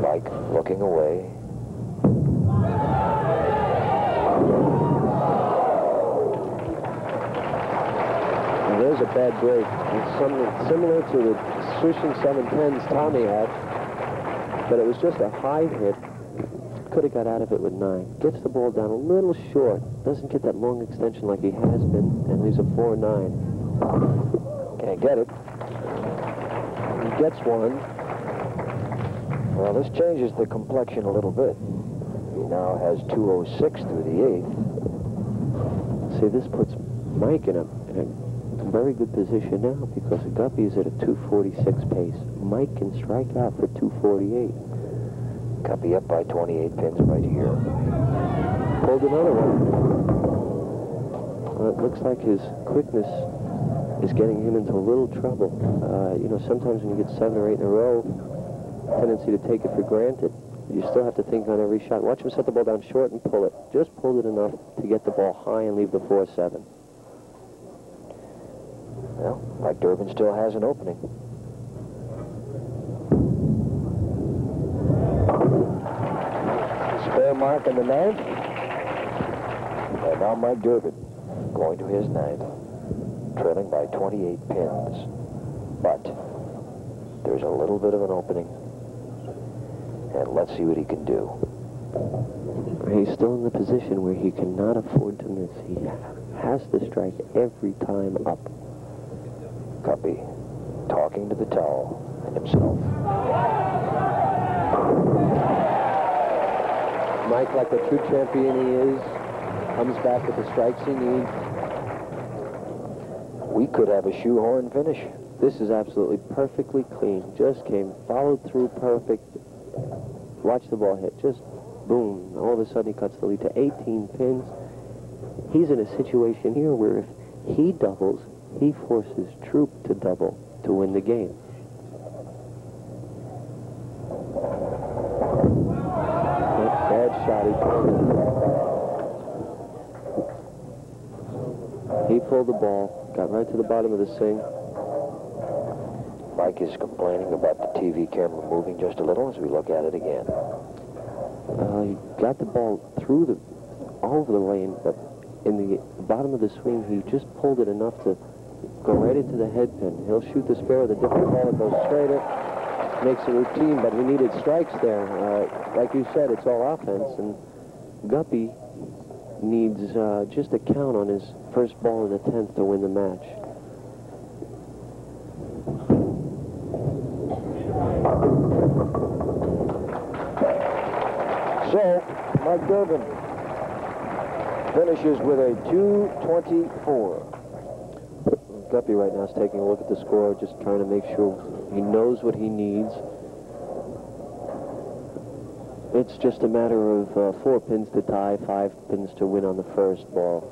Mike looking away. And there's a bad break. It's something similar to the swishing 7-10s Tommy had. But it was just a high hit. Could have got out of it with 9. Gets the ball down a little short. Doesn't get that long extension like he has been. And leaves a 4-9. Can't get it. He gets one. Well, this changes the complexion a little bit. He now has 206 through the 8th. See, this puts Mike in a very good position now because Guppy is at a 246 pace. Mike can strike out for 248. Guppy up by 28 pins right here. Pulled another one. Well, it looks like his quickness is getting him into a little trouble. You know, sometimes when you get 7 or 8 in a row, tendency to take it for granted. You still have to think on every shot. Watch him set the ball down short and pull it. Just pull it enough to get the ball high and leave the 4-7. Well, Mike DURBIN still has an opening. Spare mark in the 9th. And now Mike DURBIN going to his 9th, trailing by 28 pins. But there's a little bit of an opening. And let's see what he can do. He's still in the position where he cannot afford to miss. He has to strike every time up. Guppy talking to the towel and himself. Mike, like the true champion he is, comes back with the strikes he needs. We could have a shoehorn finish. This is absolutely perfectly clean. Just came, followed through perfect. Watch the ball hit. Just boom. All of a sudden he cuts the lead to 18 pins. He's in a situation here where if he doubles, he forces Troup to double to win the game. Bad shot. He pulled the ball, got right to the bottom of the sink. Mike is complaining about the TV camera moving just a little as we look at it again. He got the ball through all over the lane, but in the bottom of the swing, he just pulled it enough to go right into the head pin. He'll shoot the spare with a different ball that goes straighter. Makes a routine, but he needed strikes there. Like you said, it's all offense, and Guppy needs just a count on his first ball in the 10th to win the match. So, Mike Durbin finishes with a 224. Guppy right now is taking a look at the score, just trying to make sure he knows what he needs. It's just a matter of 4 pins to tie, 5 pins to win on the first ball.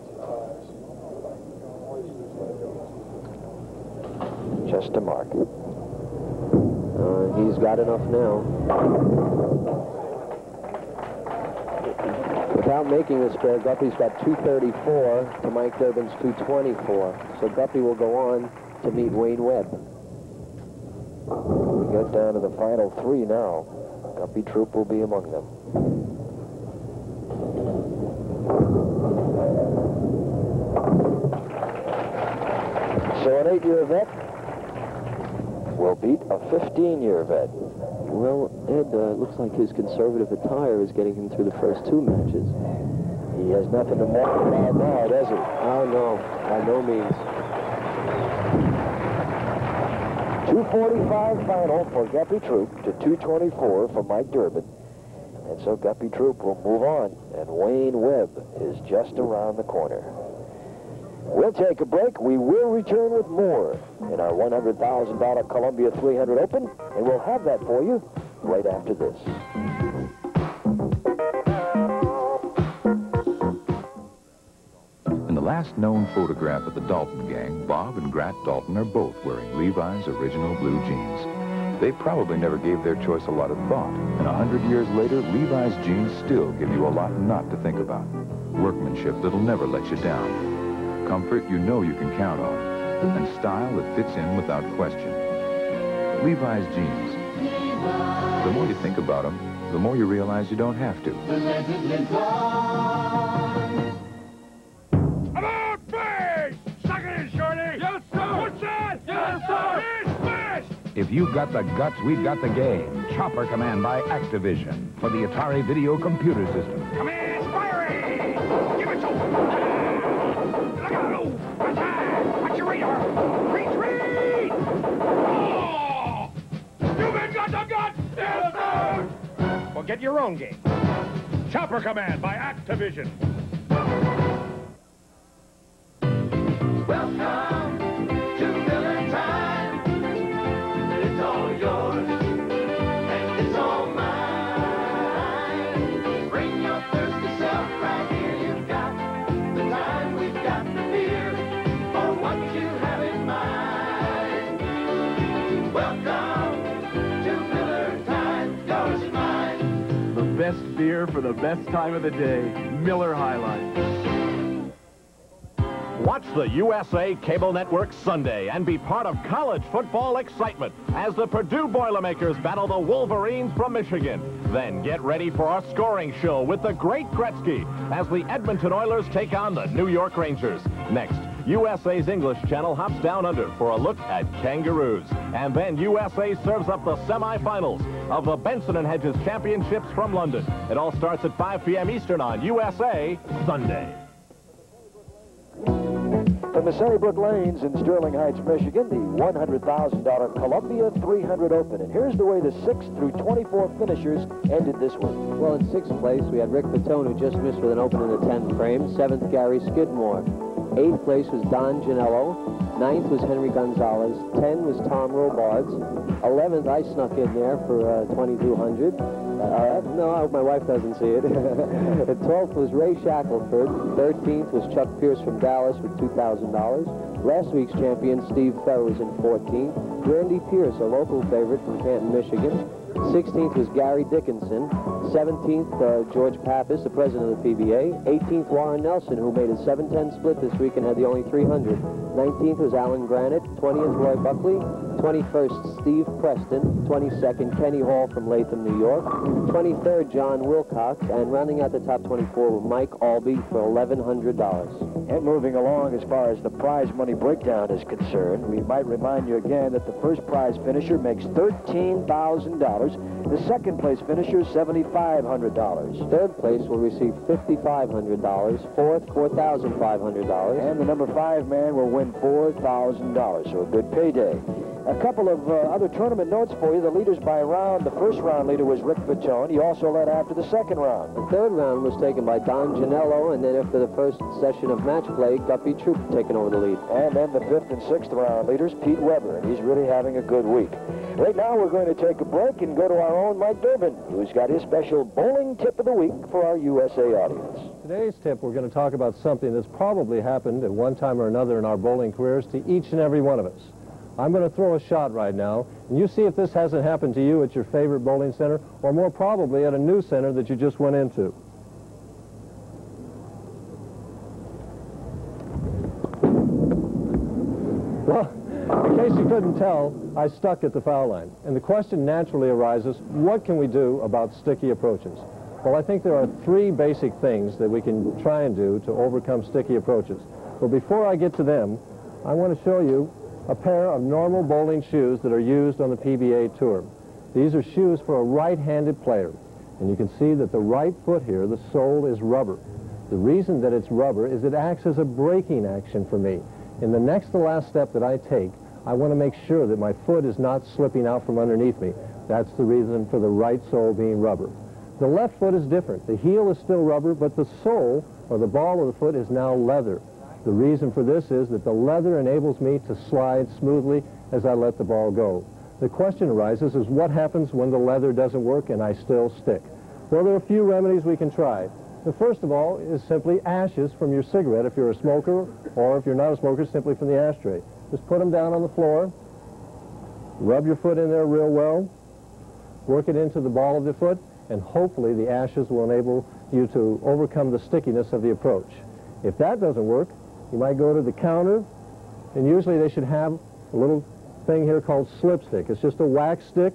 Just a mark. He's got enough now. Without making the spare, Guppy's got 234 to Mike Durbin's 224. So Guppy will go on to meet Wayne Webb. We get down to the final 3 now. Guppy Troup will be among them. So an 8-year vet will beat a 15-year vet. Well, Ed, looks like his conservative attire is getting him through the first 2 matches. He has nothing to mark about now, does he? Oh, no, by no means. 245 final for Guppy Troup to 224 for Mike Durbin. And so Guppy Troup will move on, and Wayne Webb is just around the corner. We'll take a break. We will return with more in our $100,000 Columbia 300 Open, and we'll have that for you right after this. In the last known photograph of the Dalton gang, Bob and Grat Dalton are both wearing Levi's original blue jeans. They probably never gave their choice a lot of thought, and 100 years later, Levi's jeans still give you a lot not to think about. Workmanship that'll never let you down. Comfort you know you can count on, and style that fits in without question. Levi's jeans. The more you think about them, the more you realize you don't have to. The legend lives on. About face! Suck it in, Shorty! Yes, sir! What's that? Yes, sir! Smash! If you've got the guts, we've got the game. Chopper Command by Activision for the Atari Video Computer System. Command, firing! Give it to him! Look out! Attack! Watch your radar! Retreat! Oh! You men got the guts! Yes, sir! Well, get your own game. Chopper Command by Activision. Welcome to Miller Time. It's all yours, and it's all mine. Bring your thirsty self right here. You've got the time, we've got the beer, for what you have in mind. Welcome to Miller Time, yours and mine. The best beer for the best time of the day, Miller High Life. Watch the USA Cable Network Sunday and be part of college football excitement as the Purdue Boilermakers battle the Wolverines from Michigan. Then get ready for our scoring show with the great Gretzky as the Edmonton Oilers take on the New York Rangers. Next, USA's English channel hops down under for a look at Kangaroos. And then USA serves up the semifinals of the Benson & Hedges Championships from London. It all starts at 5 p.m. Eastern on USA Sunday. From the Sunnybrook Lanes in Sterling Heights, Michigan, the $100,000 Columbia 300 Open. And here's the way the 6th through 24 finishers ended this week. Well, in 6th place, we had Rick Fatone, who just missed with an open in the 10th frame. 7th, Gary Skidmore. 8th place was Don Janello. 9th was Henry Gonzalez. 10 was Tom Robards. 11th, I snuck in there for 2,200. No, I hope my wife doesn't see it. The 12th was Ray Shackelford. 13th was Chuck Pierce from Dallas with $2,000. Last week's champion, Steve FEHR, was in 14th. Randy Pierce, a local favorite from Canton, Michigan. 16th was Gary Dickinson. 17th, George Pappas, the president of the PBA. 18th, Warren Nelson, who made a 7-10 split this week and had the only 300. 19th was Alan Granat. 20th, Roy Buckley. 21st, Steve Preston. 22nd, Kenny Hall from Latham, New York. 23rd, John Wilcox. And rounding out the top 24 were Mike AULBY for $1,100. And moving along as far as the prize money breakdown is concerned, we might remind you again that the first prize finisher makes $13,000. The second place finisher, $7,500. Third place will receive $5,500. Fourth, $4,500. And the number 5 man will win $4,000, so a good payday. A couple of other tournament notes for you. The leaders by round. The first round leader was Rick Fatone. He also led after the second round. The third round was taken by Don Janello, and then after the first session of match play, Guppy Troup taking over the lead. And then the fifth and sixth round leaders, Pete Weber, and he's really having a good week. Right now, we're going to take a break and go to our own Mike Durbin, who's got his special bowling tip of the week for our USA audience. Today's tip, we're going to talk about something that's probably happened at one time or another in our bowling careers to each and every one of us. I'm going to throw a shot right now, and you see if this hasn't happened to you at your favorite bowling center, or more probably at a new center that you just went into. Well, in case you couldn't tell, I stuck at the foul line. And the question naturally arises, what can we do about sticky approaches? Well, I think there are 3 basic things that we can try and do to overcome sticky approaches. But before I get to them, I want to show you a pair of normal bowling shoes that are used on the PBA Tour. These are shoes for a right-handed player. And you can see that the right foot here, the sole is rubber. The reason that it's rubber is it acts as a braking action for me. In the next to last step that I take, I want to make sure that my foot is not slipping out from underneath me. That's the reason for the right sole being rubber. The left foot is different. The heel is still rubber, but the sole, or the ball of the foot, is now leather. The reason for this is that the leather enables me to slide smoothly as I let the ball go. The question arises is what happens when the leather doesn't work and I still stick? Well, there are a few remedies we can try. The first of all is simply ashes from your cigarette if you're a smoker, or if you're not a smoker, simply from the ashtray. Just put them down on the floor, rub your foot in there real well, work it into the ball of the foot, and hopefully the ashes will enable you to overcome the stickiness of the approach. If that doesn't work, you might go to the counter, and usually they should have a little thing here called slipstick. It's just a wax stick.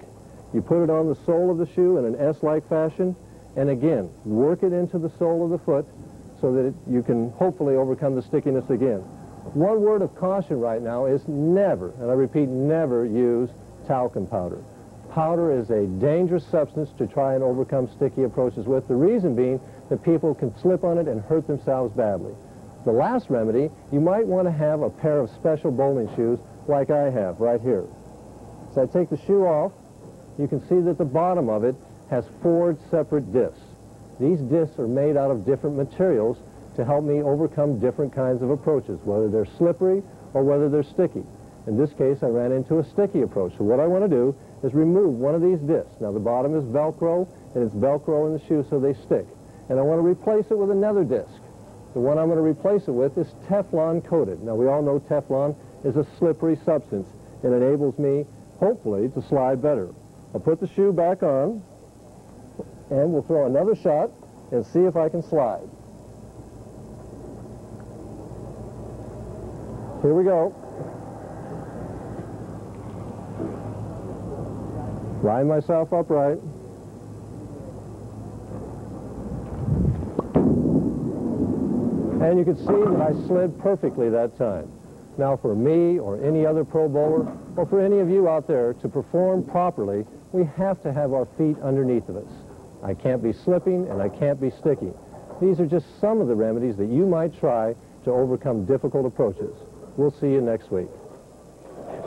You put it on the sole of the shoe in an S-like fashion, and again, work it into the sole of the foot so that you can hopefully overcome the stickiness again. One word of caution right now is never, and I repeat, never use talcum powder. Powder is a dangerous substance to try and overcome sticky approaches with, the reason being that people can slip on it and hurt themselves badly. The last remedy, you might want to have a pair of special bowling shoes like I have right here. So I take the shoe off. You can see that the bottom of it has 4 separate discs. These discs are made out of different materials to help me overcome different kinds of approaches, whether they're slippery or whether they're sticky. In this case, I ran into a sticky approach. So what I want to do is remove one of these discs. Now the bottom is Velcro, and it's Velcro in the shoe so they stick. And I want to replace it with another disc. The one I'm going to replace it with is Teflon coated. Now we all know Teflon is a slippery substance. It enables me, hopefully, to slide better. I'll put the shoe back on, and we'll throw another shot and see if I can slide. Here we go. Line myself upright. And you can see that I slid perfectly that time. Now for me or any other pro bowler, or for any of you out there, to perform properly, we have to have our feet underneath of us. I can't be slipping and I can't be sticking. These are just some of the remedies that you might try to overcome difficult approaches. We'll see you next week.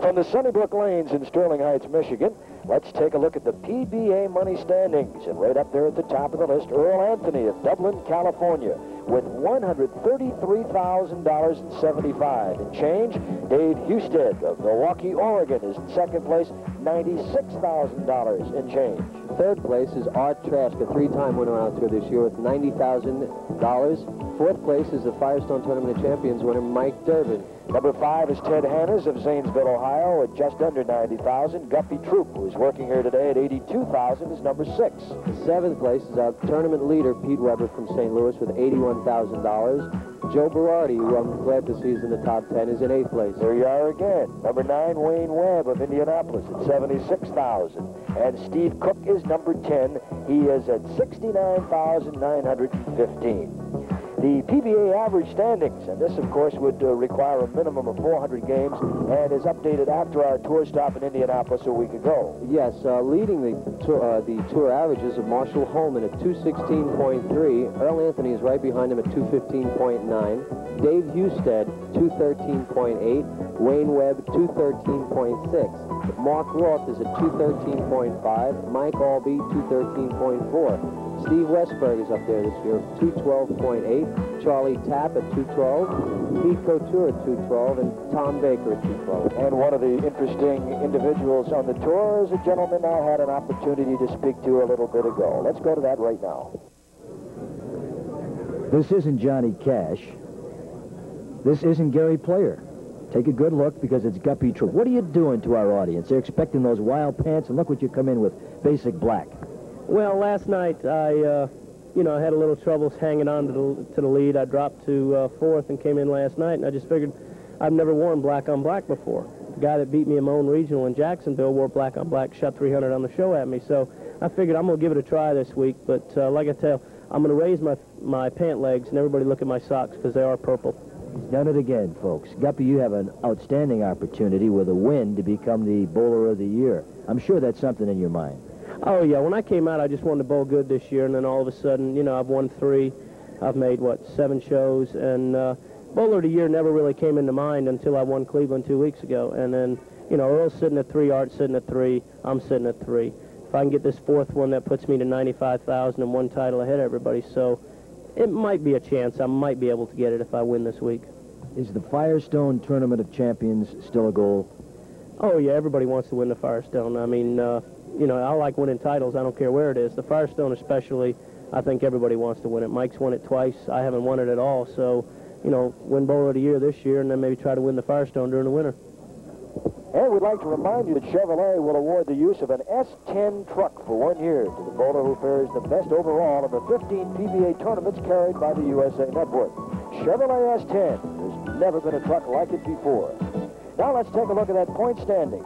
From the Sunnybrook Lanes in Sterling Heights, Michigan, let's take a look at the PBA money standings. And right up there at the top of the list, Earl Anthony of Dublin, California, with $133,075 in change. Dave Husted of Milwaukee, Oregon is in second place, $96,000 in change. Third place is Art Trask, a three-time winner on our tour this year with $90,000. Fourth place is the Firestone Tournament of Champions winner, Mike Durbin. Number 5 is Ted Hanners of Zanesville, Ohio, at just under $90,000. Guppy Troup, who's working here today at $82,000, is number 6. Seventh place is our tournament leader, Pete Weber from St. Louis, with $81,000. Joe Berardi, who I'm glad to see is in the top 10, is in 8th place. There you are again. Number 9, Wayne Webb of Indianapolis at $76,000. And Steve Cook is number 10. He is at $69,915. The PBA average standings, and this, of course, would require a minimum of 400 games, and is updated after our tour stop in Indianapolis a week ago. Yes, leading the tour averages of Marshall Holman at 216.3. Earl Anthony is right behind him at 215.9. Dave Husted, 213.8. Wayne Webb, 213.6. Mark Roth is at 213.5. Mike AULBY, 213.4. STEVE-WESTBERG is up there this year, 212.8. Charlie Tapp at 212. Pete Couture at 212. And Tom Baker at 212. And one of the interesting individuals on the tour is a gentleman I had an opportunity to speak to a little bit ago. Let's go to that right now. This isn't Johnny Cash. This isn't Gary Player. Take a good look because it's Guppy Troup. What are you doing to our audience? They're expecting those wild pants, and look what you come in with, basic black. Well, last night I had a little troubles hanging on to the lead. I dropped to 4th and came in last night, and I just figured I've never worn black on black before. The guy that beat me in my own regional in Jacksonville wore black on black, shot 300 on the show at me. So I figured I'm going to give it a try this week. But like I tell, I'm going to raise my pant legs, and everybody look at my socks because they are purple. He's done it again, folks. Guppy, you have an outstanding opportunity with a win to become the bowler of the year. I'm sure that's something in your mind. Oh, yeah. When I came out, I just wanted to bowl good this year, and then all of a sudden, I've won 3. I've made, 7 shows, and bowler of the year never really came into mind until I won Cleveland 2 weeks ago. And then, Earl's sitting at 3, Art's sitting at 3, I'm sitting at 3. If I can get this 4th one, that puts me to 95,000 and 1 title ahead of everybody. So it might be a chance. I might be able to get it if I win this week. Is the Firestone Tournament of Champions still a goal? Oh, yeah. Everybody wants to win the Firestone. I mean, I like winning titles. I don't care where it is. The Firestone especially, I think everybody wants to win it. Mike's won it twice. I haven't won it at all. So, win bowler of the year this year and then maybe try to win the Firestone during the winter. And we'd like to remind you that Chevrolet will award the use of an S10 truck for 1 year to the bowler who fares the best overall in the 15 PBA tournaments carried by the USA Network. Chevrolet S10. There's never been a truck like it before. Now let's take a look at that point standing.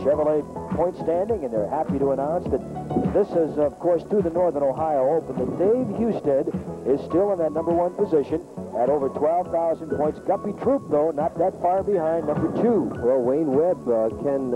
Chevrolet point standing, and they're happy to announce that this is, of course, through the Northern Ohio Open, that Dave Husted is still in that number 1 position at over 12,000 points. Guppy Troup, though, not that far behind, number 2. Well, Wayne Webb can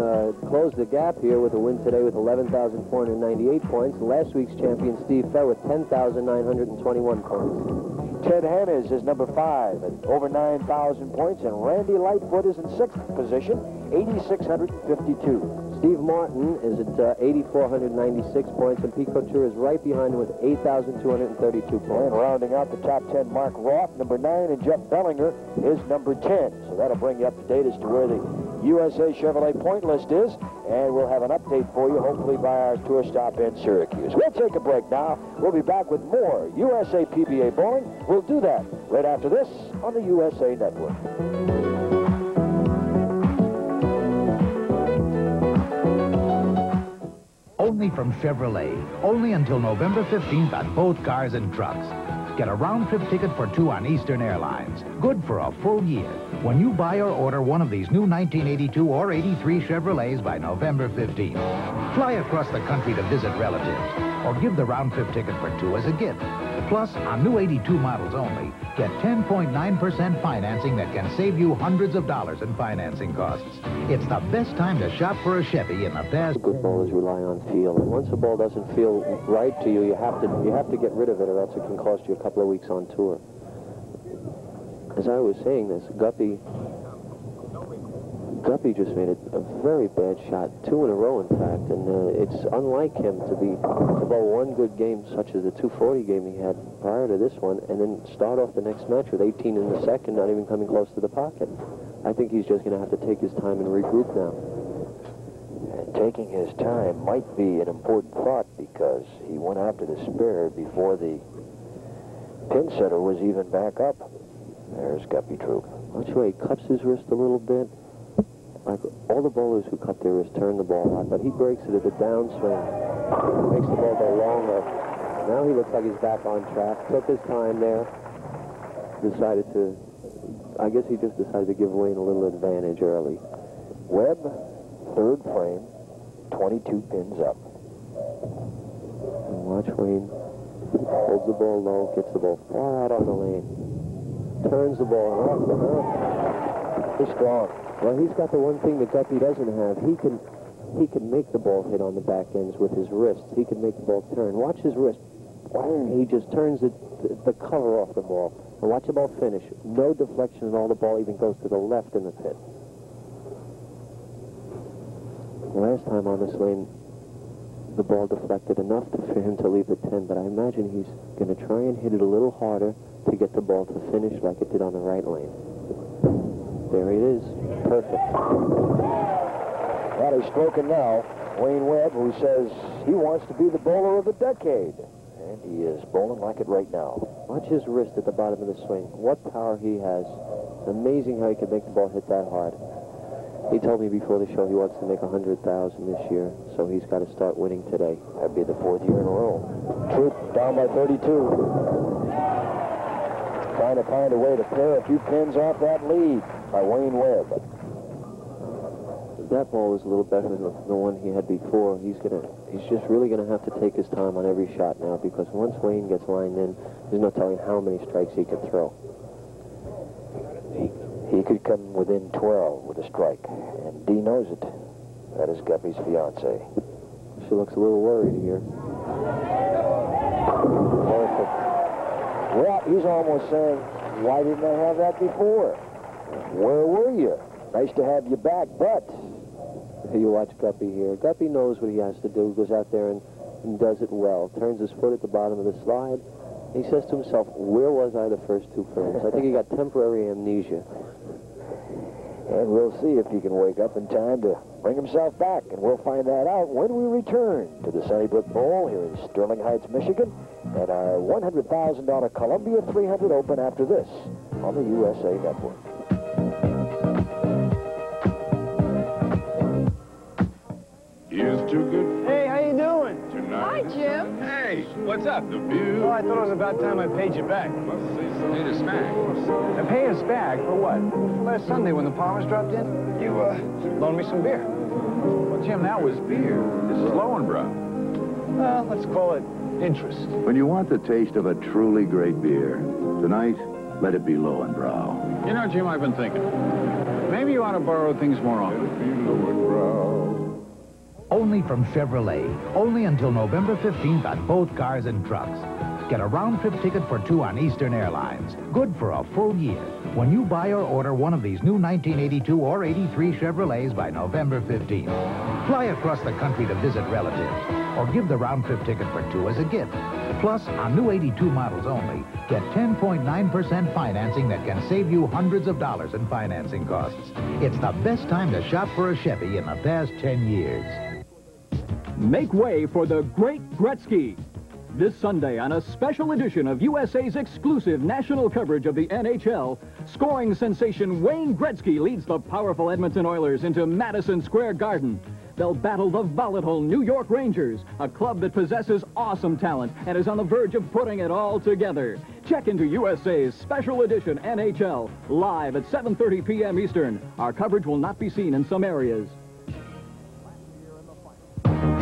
close the gap here with a win today with 11,498 points. Last week's champion, Steve FEHR, with 10,921 points. Ted Hanners is number 5 at over 9,000 points, and Randy Lightfoot is in 6th position, 8,652. Steve Martin is at 8,496 points, and Pete Couture is right behind him with 8,232 points. And rounding out the top 10, Mark Roth, number 9, and Jeff Bellinger is number 10. So that'll bring you up to date as to where the USA Chevrolet point list is, and we'll have an update for you, hopefully by our tour stop in Syracuse. We'll take a break now. We'll be back with more USA PBA bowling. We'll do that right after this on the USA Network. Only from Chevrolet. Only until November 15th on both cars and trucks. Get a round-trip ticket for 2 on Eastern Airlines. Good for a full year. When you buy or order one of these new 1982 or 83 Chevrolets by November 15th. Fly across the country to visit relatives. Or give the round-trip ticket for 2 as a gift. Plus, on new 82 models only, get 10.9% financing that can save you hundreds of dollars in financing costs. It's the best time to shop for a Chevy in the past. Good bowlers rely on feel, and once a ball doesn't feel right to you, you have to get rid of it, or else it can cost you a couple of weeks on tour. As I was saying this, Guppy just made a very bad shot, 2 in a row, in fact, and it's unlike him to bowl one good game, such as the 240 game he had prior to this one, and then start off the next match with 18 in the second, not even coming close to the pocket. I think he's just going to have to take his time and regroup now. And taking his time might be an important thought because he went after the spare before the pin setter was even back up. There's Guppy Troup. Watch the way he cups his wrist a little bit. Like all the bowlers who cut their wrist turn the ball out, but he breaks it at the downswing. Makes the ball go longer. Now he looks like he's back on track. Took his time there. Decided to, I guess he just decided to give Wayne a little advantage early. Webb, third frame, 22 pins up. And watch Wayne. Holds the ball low, gets the ball far out on the lane. Turns the ball off the hook. He's strong. Well, he's got the one thing that Guppy doesn't have. He can make the ball hit on the back ends with his wrists. He can make the ball turn. Watch his wrist. He just turns the cover off the ball. And watch the ball finish. No deflection at all. The ball even goes to the left in the pit. Last time on this lane, the ball deflected enough for him to leave the 10, but I imagine he's going to try and hit it a little harder to get the ball to finish like it did on the right lane. There it is. Perfect. Well, he's stroking now. Wayne Webb, who says he wants to be the bowler of the decade. And he is bowling like it right now. Watch his wrist at the bottom of the swing. What power he has. Amazing how he can make the ball hit that hard. He told me before the show he wants to make 100,000 this year, so he's got to start winning today. That'd be the 4th year in a row. Troup down by 32. Trying to find a way to pair a few pins off that lead by Wayne Webb. That ball is a little better than the one he had before. He's just really gonna have to take his time on every shot now, because once Wayne gets lined in, there's no telling how many strikes he could throw. He could come within 12 with a strike, and Dee knows it. That is Guppy's fiancée. She looks a little worried here. Perfect. Well, he's almost saying, why didn't I have that before? Where were you? Nice to have you back, but... You watch Guppy here. Guppy knows what he has to do. He goes out there and does it well. Turns his foot at the bottom of the slide. He says to himself, where was I the first 2 frames? I think he got temporary amnesia. And we'll see if he can wake up in time to bring himself back. And we'll find that out when we return to the Sunnybrook Bowl here in Sterling Heights, Michigan, and our $100,000 Columbia 300 Open after this on the USA Network. Here's too good. Hey, how you doing? Tonight. Hi, Jim. Hey, what's up? The view. Oh, I thought it was about time I paid you back. Must say so. Paid us back? Pay us back for what? Last Sunday when the Palmers dropped in, you loaned me some beer. Well, Jim, that was beer. This is Lowenbrow. Well, let's call it interest. When you want the taste of a truly great beer, tonight, let it be Lowenbrow. You know, Jim, I've been thinking. Maybe you ought to borrow things more often. Let it be Lowenbrow. Only from Chevrolet. Only until November 15th on both cars and trucks. Get a round-trip ticket for 2 on Eastern Airlines. Good for a full year. When you buy or order one of these new 1982 or 83 Chevrolets by November 15th. Fly across the country to visit relatives. Or give the round-trip ticket for 2 as a gift. Plus, on new 82 models only, get 10.9% financing that can save you hundreds of dollars in financing costs. It's the best time to shop for a Chevy in the past 10 years. Make way for the Great Gretzky. This Sunday on a special edition of USA's exclusive national coverage of the NHL, scoring sensation Wayne Gretzky leads the powerful Edmonton Oilers into Madison Square Garden. They'll battle the volatile New York Rangers, a club that possesses awesome talent and is on the verge of putting it all together. Check into USA's special edition NHL, live at 7:30 p.m. Eastern. Our coverage will not be seen in some areas.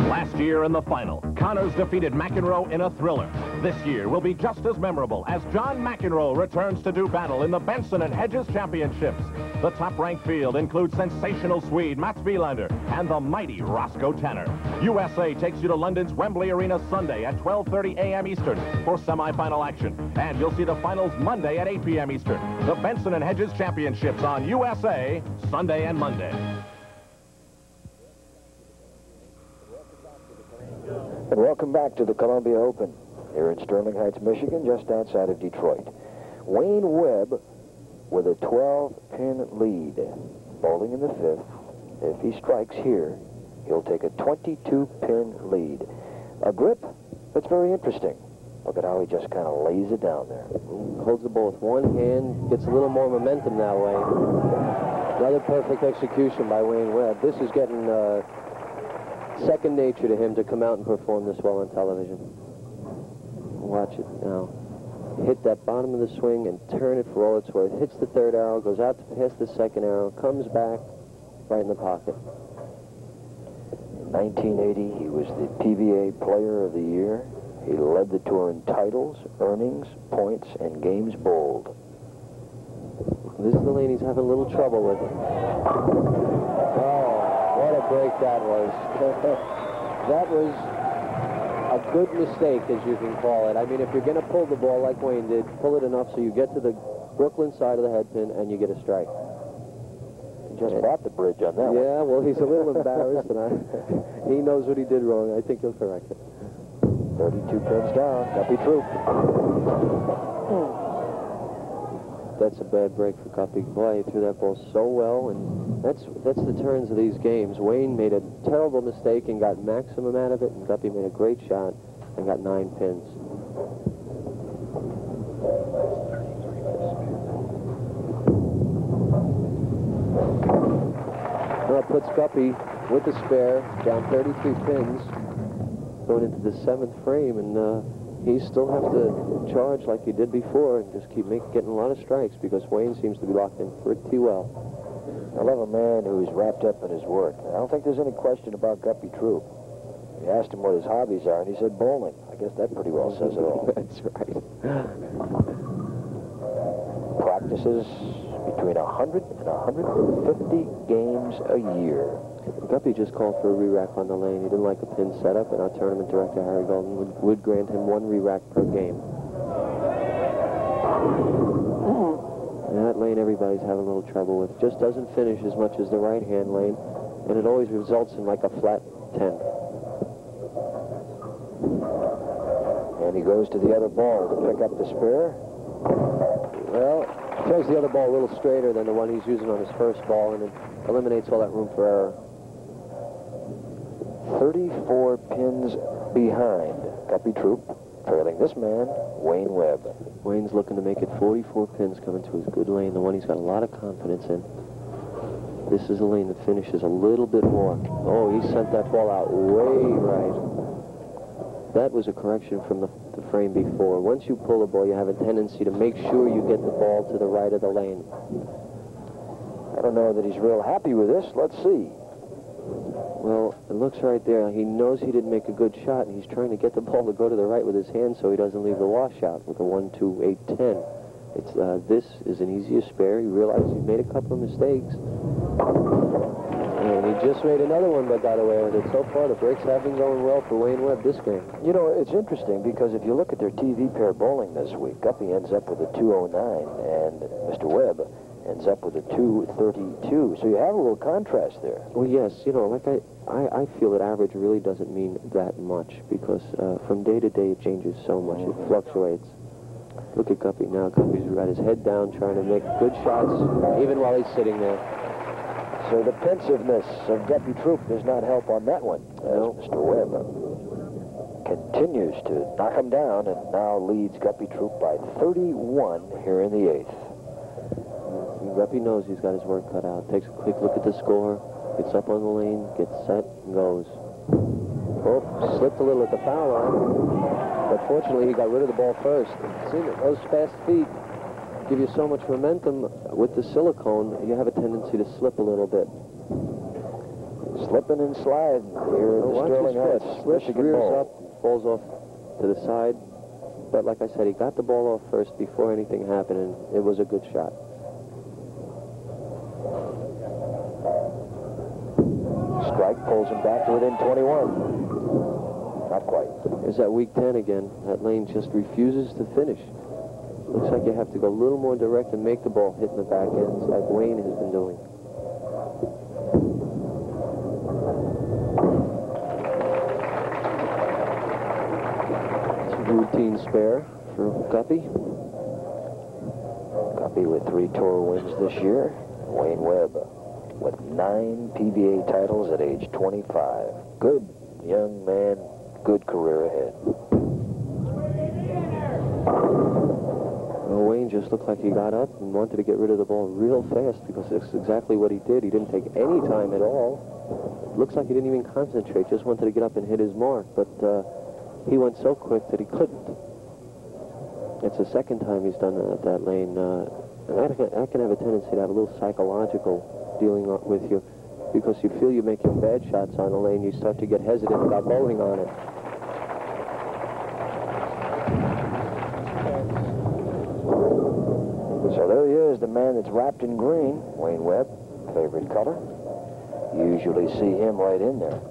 Last year in the final, Connors defeated McEnroe in a thriller. This year will be just as memorable as John McEnroe returns to do battle in the Benson and Hedges Championships. The top-ranked field includes sensational Swede Mats Wilander and the mighty Roscoe Tanner. USA takes you to London's Wembley Arena Sunday at 12:30 a.m. Eastern for semifinal action. And you'll see the finals Monday at 8 p.m. Eastern. The Benson and Hedges Championships on USA, Sunday and Monday. And welcome back to the Columbia Open here in Sterling Heights, Michigan, just outside of Detroit. Wayne Webb with a 12-pin lead, bowling in the 5th. If he strikes here, He'll take a 22-pin lead. A grip that's very interesting. Look at how he just kind of lays it down there. Holds the ball with one hand, gets a little more momentum that way. Another perfect execution by Wayne Webb. This is getting second nature to him to come out and perform this well on television. Watch it now. Hit that bottom of the swing and turn it for all it's worth. Hits the third arrow, goes out to pass the second arrow, comes back right in the pocket. In 1980, he was the PBA Player of the Year. He led the tour in titles, earnings, points, and games bowled. This is the lane he's having a little trouble with. Oh, what a break that was. That was a good mistake, as you can call it. I mean, if you're going to pull the ball like Wayne did, pull it enough so you get to the Brooklyn side of the head pin and you get a strike. He just bought the bridge on that one. Yeah, well, he's a little embarrassed, and he knows what he did wrong. I think he'll correct it. 32 pins down, Guppy Troup. That's a bad break for Guppy. Boy, he threw that ball so well, and that's the turns of these games. Wayne made a terrible mistake and got maximum out of it, and Guppy made a great shot and got 9 pins. Well, it puts Guppy with the spare down 33 pins. Going into the 7th frame, and he still have to charge like he did before and just keep getting a lot of strikes because Wayne seems to be locked in pretty well. I love a man who's wrapped up in his work. I don't think there's any question about Guppy Troup. We asked him what his hobbies are, and he said bowling. I guess that pretty well says it all. That's right. Practices between 100 and 150 games a year. Guppy just called for a re-rack on the lane. He didn't like a pin setup, and our tournament director, Harry Golden, would grant him 1 re-rack per game. And that lane everybody's having a little trouble with. Just doesn't finish as much as the right-hand lane, and it always results in like a flat 10. And he goes to the other ball to pick up the spare. Well, throws the other ball a little straighter than the one he's using on his first ball, and it eliminates all that room for error. 34 pins behind Guppy Troup, trailing this man, Wayne Webb. Wayne's looking to make it 44 pins coming to his good lane, the one he's got a lot of confidence in. This is a lane that finishes a little bit more. Oh, he sent that ball out way right. That was a correction from the frame before. Once you pull the ball, you have a tendency to make sure you get the ball to the right of the lane. I don't know that he's real happy with this. Let's see. Well, it looks right there. He knows he didn't make a good shot, and he's trying to get the ball to go to the right with his hand so he doesn't leave the washout with a 1, 2, 8, 10. It's, this is an easier spare. He realized he made a couple of mistakes. And he just made another one but got away with it. So far, the breaks have been going well for Wayne Webb this game. You know, it's interesting because if you look at their TV pair bowling this week, Guppy ends up with a 209, and Mr. Webb ends up with a 232. So you have a little contrast there. Well, yes, you know, like I feel that average really doesn't mean that much because from day to day it changes so much. It fluctuates. Look at Guppy now. Guppy's got his head down trying to make good shots even while he's sitting there. So the pensiveness of Guppy Troup does not help on that one. As Mr. Webb continues to knock him down and now leads Guppy Troup by 31 here in the 8th. Guppy knows he's got his work cut out. Takes a quick look at the score, gets up on the lane, gets set, and goes. Oh, slipped a little at the foul line, but fortunately he got rid of the ball first. See, those fast feet give you so much momentum. With the silicone, you have a tendency to slip a little bit. Slipping and sliding here at the Sterling Hts. Slips, rears up, falls off to the side. But like I said, he got the ball off first before anything happened, and it was a good shot. Strike pulls him back to within 21. Not quite. There's that weak 10 again. That lane just refuses to finish. Looks like you have to go a little more direct and make the ball hit in the back ends like Wayne has been doing. It's a routine spare for Guppy. Guppy with 3 tour wins this year. Wayne Webb with 9 PBA titles at age 25. Good young man, good career ahead. Well, Wayne just looked like he got up and wanted to get rid of the ball real fast, because that's exactly what he did. He didn't take any time at all. Looks like he didn't even concentrate, just wanted to get up and hit his mark, but he went so quick that he couldn't. It's the second time he's done that at that lane. That can have a tendency to have a little psychological dealing with you, because you feel you're making bad shots on the lane. You start to get hesitant about bowling on it. So there he is, the man that's wrapped in green, Wayne Webb, favorite color. You usually see him right in there.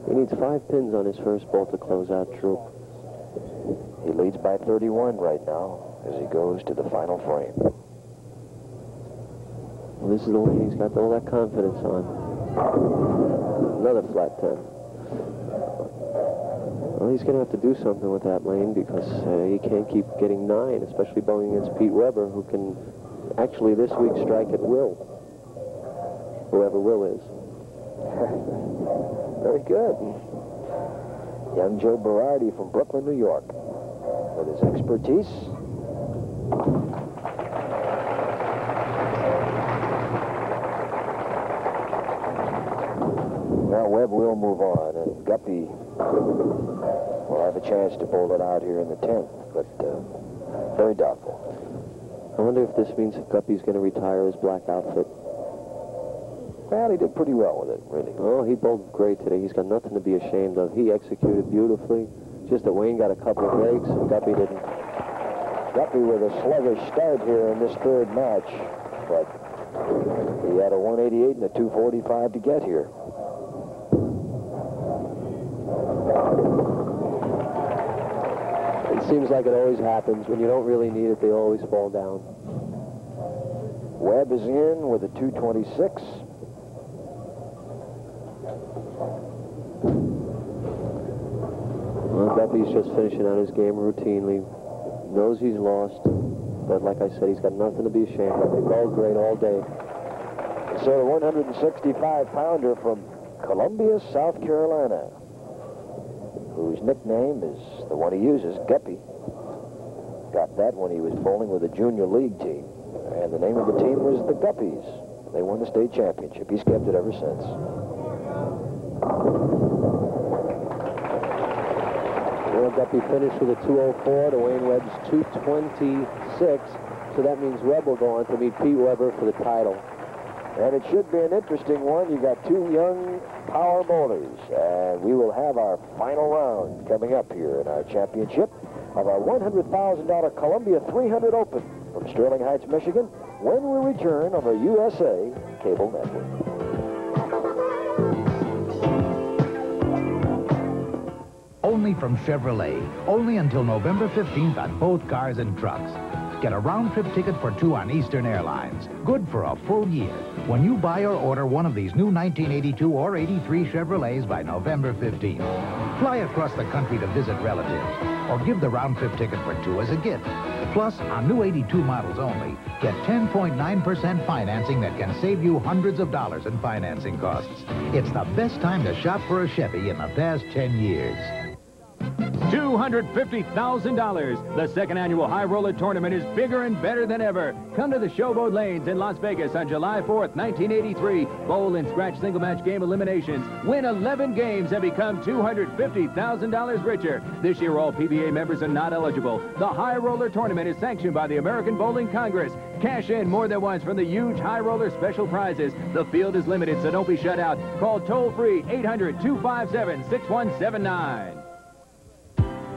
He needs 5 pins on his first ball to close out Troup. He leads by 31 right now as he goes to the final frame. Well, this is the one he's got all that confidence on. Another flat 10. Well, he's going to have to do something with that lane, because he can't keep getting 9, especially bowling against Pete Weber, who can actually this week strike at will. Whoever Will is. Very good. Young Joe Berardi from Brooklyn, New York, with his expertise. Now Webb will move on, and Guppy will have a chance to bowl it out here in the 10th, but very doubtful. I wonder if this means that Guppy's going to retire his black outfit. Well, he did pretty well with it, really. Oh, he bowled great today. He's got nothing to be ashamed of. He executed beautifully. Just that Wayne got a couple of breaks and Guppy didn't. Guppy with a sluggish start here in this third match, but he had a 188 and a 245 to get here. It seems like it always happens. When you don't really need it, they always fall down. Webb is in with a 226. Well, Guppy's just finishing out his game routinely. Knows he's lost, but like I said, he's got nothing to be ashamed of. They bowled great all day. So the 165-pounder from Columbia, South Carolina, whose nickname is the one he uses, Guppy. Got that when he was bowling with a junior league team. And the name of the team was the Guppies. They won the state championship. He's kept it ever since. Well, Guppy finished with a 204 to Wayne Webb's 226. So that means Webb will go on to meet Pete Weber for the title. And it should be an interesting one. You got 2 young power bowlers. And we will have our final round coming up here in our championship of our $100,000 Columbia 300 Open from Sterling Heights, Michigan, when we return on the USA Cable Network. Only from Chevrolet. Only until November 15th on both cars and trucks. Get a round-trip ticket for 2 on Eastern Airlines. Good for a full year. When you buy or order one of these new 1982 or 83 Chevrolets by November 15th. Fly across the country to visit relatives, or give the round-trip ticket for 2 as a gift. Plus, on new 82 models only, get 10.9% financing that can save you hundreds of dollars in financing costs. It's the best time to shop for a Chevy in the past 10 years. $250,000. The second annual High Roller Tournament is bigger and better than ever. Come to the Showboat Lanes in Las Vegas on July 4th, 1983. Bowl and scratch single match game eliminations. Win 11 games and become $250,000 richer. This year, all PBA members are not eligible. The High Roller Tournament is sanctioned by the American Bowling Congress. Cash in more than once from the huge High Roller special prizes. The field is limited, so don't be shut out. Call toll-free 800-257-6179.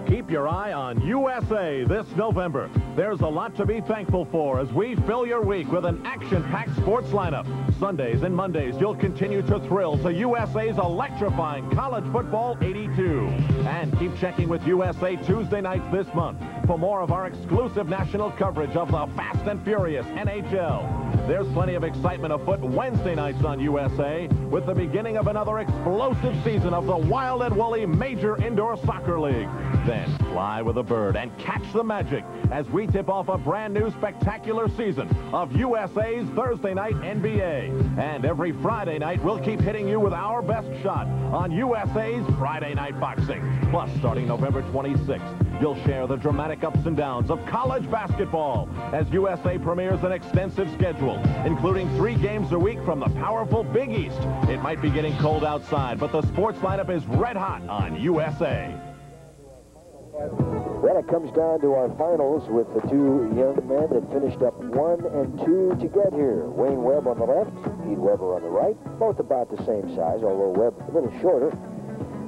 Keep your eye on USA this November. There's a lot to be thankful for as we fill your week with an action-packed sports lineup. Sundays and Mondays, you'll continue to thrill to USA's electrifying College Football 82. And keep checking with USA Tuesday nights this month for more of our exclusive national coverage of the Fast and Furious NHL. There's plenty of excitement afoot Wednesday nights on USA with the beginning of another explosive season of the Wild and Woolly Major Indoor Soccer League. Then fly with a bird and catch the magic as we tip off a brand new spectacular season of USA's Thursday night NBA. And every Friday night, we'll keep hitting you with our best shot on USA's Friday Night Boxing. Plus, starting November 26th, you'll share the dramatic ups and downs of college basketball as USA premieres an extensive schedule, including 3 games a week from the powerful Big East. It might be getting cold outside, but the sports lineup is red hot on USA. Well, it comes down to our finals with the 2 young men that finished up 1 and 2 to get here. Wayne Webb on the left, Pete Weber on the right, both about the same size, although Webb a little shorter.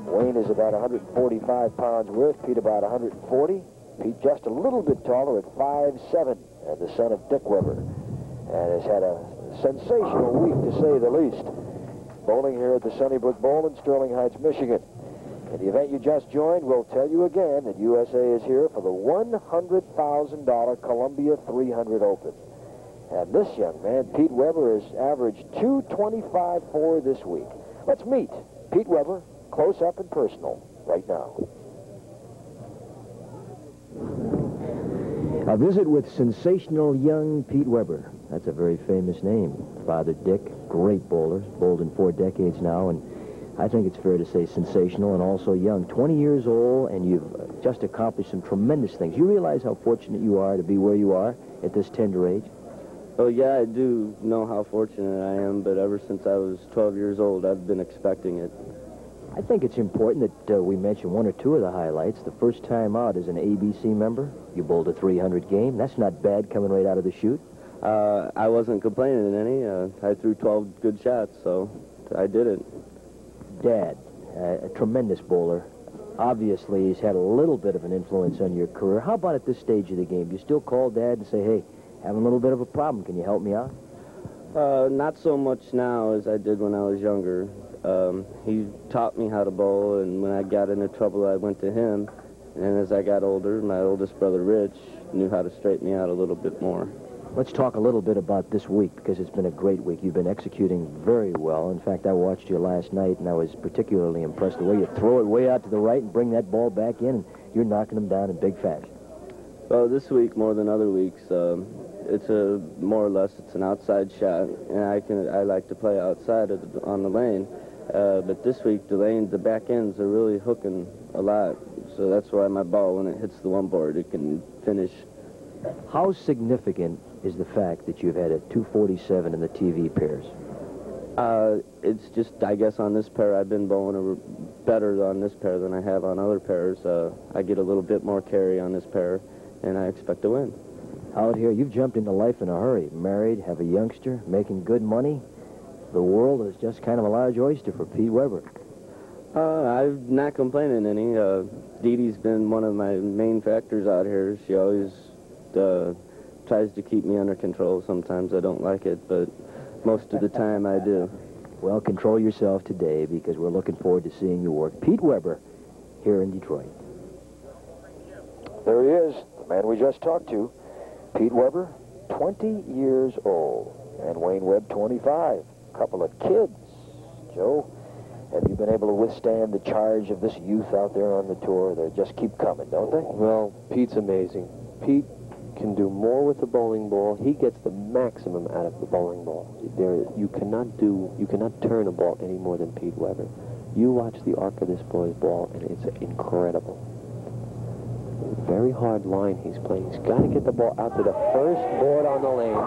Wayne is about 145 pounds worth, Pete about 140. Pete just a little bit taller at 5'7", and the son of Dick Weber, and has had a sensational week to say the least. Bowling here at the Sunnybrook Bowl in Sterling Heights, Michigan. In the event you just joined, we'll tell you again that USA is here for the $100,000 Columbia 300 Open. And this young man, Pete Weber, has averaged .225.4 this week. Let's meet Pete Weber, close up and personal, right now. A visit with sensational young Pete Weber. That's a very famous name. Father Dick, great bowler, bowled in 4 decades now, and I think it's fair to say sensational and also young. 20 years old, and you've just accomplished some tremendous things. You realize how fortunate you are to be where you are at this tender age? Oh, yeah, I do know how fortunate I am, but ever since I was 12 years old, I've been expecting it. I think it's important that we mention 1 or 2 of the highlights. The first time out as an ABC member, you bowled a 300 game. That's not bad coming right out of the chute. I wasn't complaining in any. I threw 12 good shots, so I did it. Dad, a tremendous bowler. Obviously, he's had a little bit of an influence on your career. How about at this stage of the game? Do you still call Dad and say, hey, having a little bit of a problem. Can you help me out? Not so much now as I did when I was younger. He taught me how to bowl, and when I got into trouble, I went to him. And as I got older, my oldest brother, Rich, knew how to straighten me out a little bit more. Let's talk a little bit about this week, because it's been a great week. You've been executing very well. In fact, I watched you last night, and I was particularly impressed the way you throw it way out to the right and bring that ball back in, and you're knocking them down in big fashion. Well, this week, more than other weeks, it's more or less it's an outside shot, and I like to play outside on the lane. But this week, the back ends are really hooking a lot. So that's why my ball, when it hits the 1 board, it can finish. How significant is the fact that you've had a 247 in the TV pairs? It's just, I guess, on this pair, I've been bowling better on this pair than I have on other pairs. I get a little bit more carry on this pair, and I expect to win. Out here, you've jumped into life in a hurry. Married, have a youngster, making good money. The world is just kind of a large oyster for Pete Weber. I'm not complaining any. Dee Dee's been one of my main factors out here. She always tries to keep me under control. Sometimes I don't like it, but most of the time I do. Well, control yourself today, because we're looking forward to seeing you work. Pete Weber here in Detroit. There he is, the man we just talked to. Pete Weber, 20 years old, and Wayne Webb, 25. Couple of kids. Joe, have you been able to withstand the charge of this youth out there on the tour? They just keep coming, don't they? Well, Pete's amazing. Pete can do more with the bowling ball. He gets the maximum out of the bowling ball. You cannot turn a ball any more than Pete Weber. You watch the arc of this boy's ball, and it's incredible. Very hard line he's playing. He's got to get the ball out to the first board on the lane.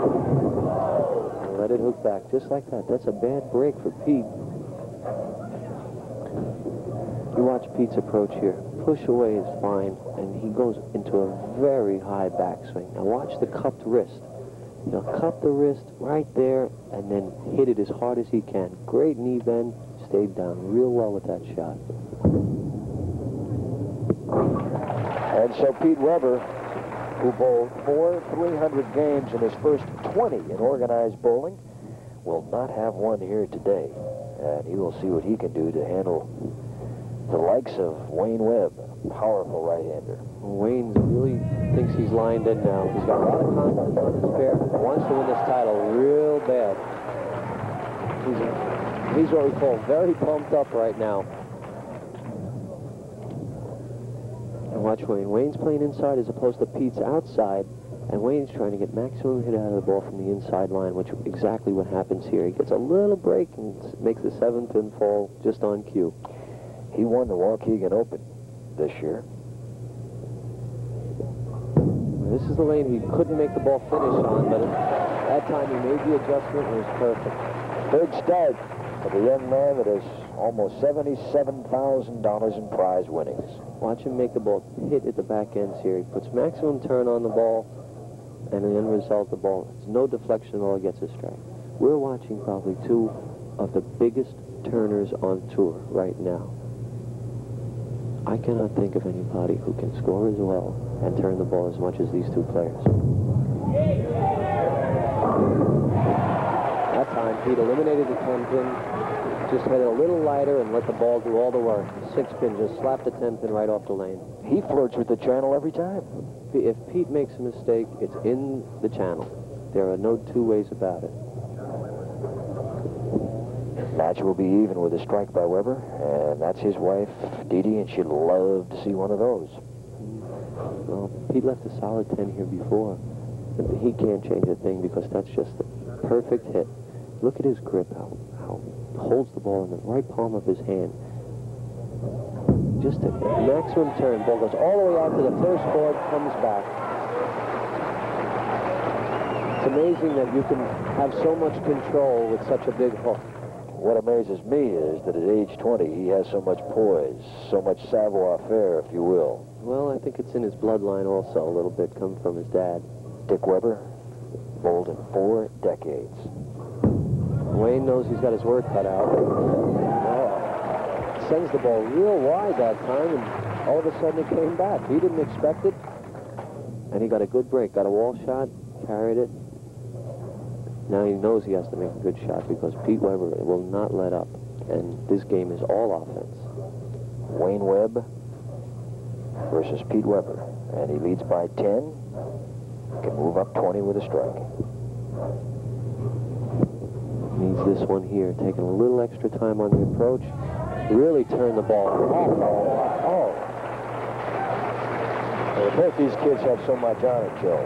Let it hook back just like that. That's a bad break for Pete. You watch Pete's approach here. Push away is fine, and he goes into a very high backswing. Now watch the cupped wrist. He'll cup the wrist right there and then hit it as hard as he can. Great knee bend. Stayed down real well with that shot. And so Pete Weber, who bowled 4 300 games in his first 20 in organized bowling, will not have one here today. And he will see what he can do to handle the likes of Wayne Webb, powerful right-hander. Wayne really thinks he's lined in now. He's got a lot of confidence on his pair. Wants to win this title real bad. He's what we call very pumped up right now. Watch Wayne. Wayne's playing inside as opposed to Pete's outside, and Wayne's trying to get maximum hit out of the ball from the inside line, which is exactly what happens here. He gets a little break and makes the 7-pin fall just on cue. He won the Waukegan Open this year. This is the lane he couldn't make the ball finish on, but at that time he made the adjustment and it was perfect. Big start for the young man that has almost $77,000 in prize winnings. Watch him make the ball hit at the back ends here. He puts maximum turn on the ball, and the end result, the ball, there's no deflection at all, gets a strike. We're watching probably two of the biggest turners on tour right now. I cannot think of anybody who can score as well and turn the ball as much as these two players. That time, Pete eliminated the 10-pin, just hit it a little lighter and let the ball do all the work. The 6-pin just slapped the 10-pin right off the lane. He flirts with the channel every time. If Pete makes a mistake, it's in the channel. There are no two ways about it. Match will be even with a strike by Weber, and that's his wife, Dee Dee, and she'd love to see one of those. Well, Pete left a solid 10 here before. He can't change a thing because that's just the perfect hit. Look at his grip, how he holds the ball in the right palm of his hand. Just a maximum turn. Ball goes all the way out to the first board, comes back. It's amazing that you can have so much control with such a big hook. What amazes me is that at age 20, he has so much poise, so much savoir-faire, if you will. Well, I think it's in his bloodline also a little bit, come from his dad. Dick Weber, bowled in 4 decades. Wayne knows he's got his work cut out. Sends the ball real wide that time, and all of a sudden it came back. He didn't expect it, and he got a good break. Got a wall shot, carried it. Now he knows he has to make a good shot because Pete Weber will not let up, and this game is all offense. Wayne Webb versus Pete Weber, and he leads by 10. Can move up 20 with a strike. Needs this one here, taking a little extra time on the approach. Really turn the ball. Oh. Well, both these kids have so much on it, Joe.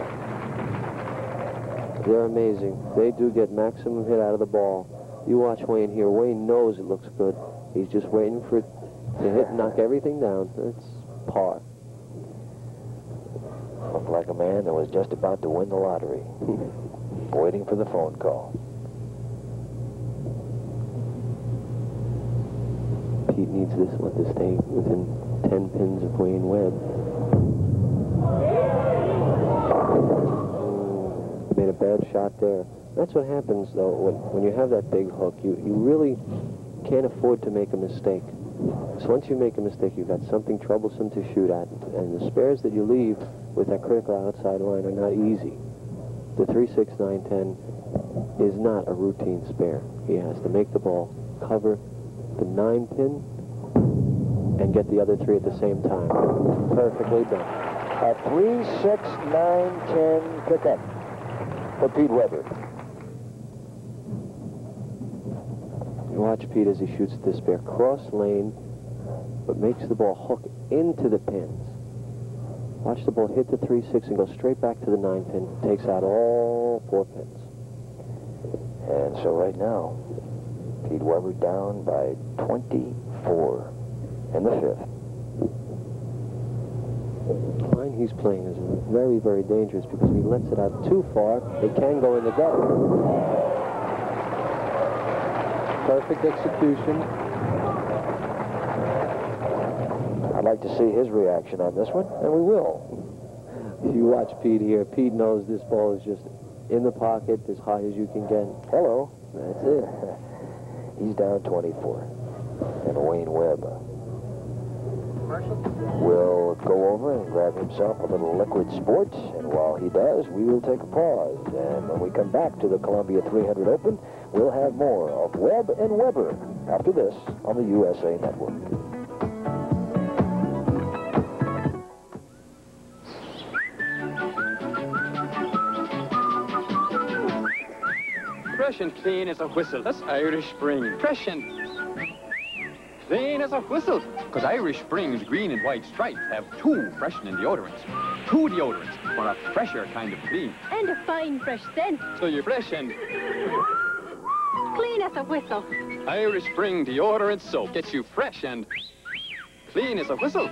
They're amazing. They do get maximum hit out of the ball. You watch Wayne here. Wayne knows it looks good. He's just waiting for it to hit and knock everything down. It's par. Looked like a man that was just about to win the lottery. Waiting for the phone call. Pete needs this one to stay within 10 pins of Wayne Webb. Made a bad shot there. That's what happens, though, when you have that big hook. You really can't afford to make a mistake. So once you make a mistake, you've got something troublesome to shoot at, and the spares that you leave with that critical outside line are not easy. The 3, 6, 9, 10 is not a routine spare. He has to make the ball cover the 9-pin and get the other 3 at the same time. Perfectly done. A 3, 6, 9, 10 pickup for Pete Weber. You watch Pete as he shoots this spare cross lane, but makes the ball hook into the pins. Watch the ball hit the 3, 6 and go straight back to the 9-pin. Takes out all 4 pins. And so right now, Pete Weber down by 24 in the 5th. The line he's playing is very, very dangerous because if he lets it out too far, it can go in the gut. Perfect execution. I'd like to see his reaction on this one, and we will. You watch Pete here. Pete knows this ball is just in the pocket as high as you can get. Hello. That's it. He's down 24. And Wayne Webb will go over and grab himself a little liquid sport, and while he does, we will take a pause. And when we come back to the Columbia 300 Open, we'll have more of Webb and Weber after this on the USA Network. Fresh and clean as a whistle. That's Irish Spring. Fresh and clean as a whistle. Because Irish Springs green and white stripes have 2 freshening deodorants. 2 deodorants for a fresher kind of clean. And a fine, fresh scent. So you're fresh and Clean as a whistle. Irish Spring deodorant soap gets you fresh and clean as a whistle.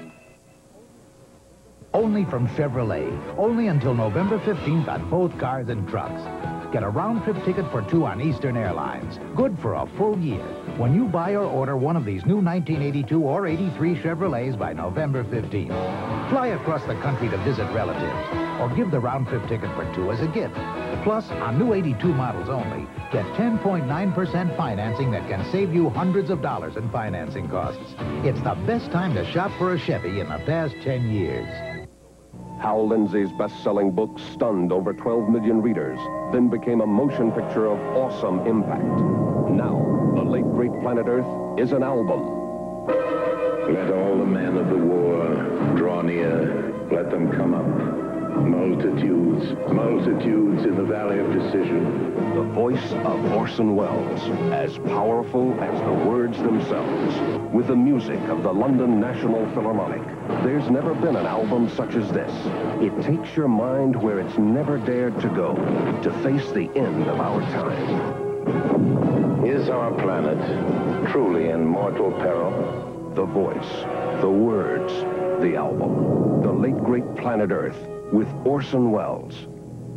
Only from Chevrolet. Only until November 15th on both cars and trucks. Get a round-trip ticket for 2 on Eastern Airlines. Good for a full year. When you buy or order one of these new 1982 or 83 Chevrolets by November 15th. Fly across the country to visit relatives. Or give the round-trip ticket for 2 as a gift. Plus, on new 82 models only, get 10.9% financing that can save you hundreds of dollars in financing costs. It's the best time to shop for a Chevy in the past 10 years. Hal Lindsey's best-selling book stunned over 12 million readers, then became a motion picture of awesome impact. Now, The Late Great Planet Earth is an album. Let all the men of the war draw near. Let them come up. Multitudes, multitudes in the Valley of Decision. The voice of Orson Welles, as powerful as the words themselves, with the music of the London National Philharmonic. There's never been an album such as this. It takes your mind where it's never dared to go, to face the end of our time. Is our planet truly in mortal peril? The voice, the words, the album. The Late Great Planet Earth, with Orson Welles.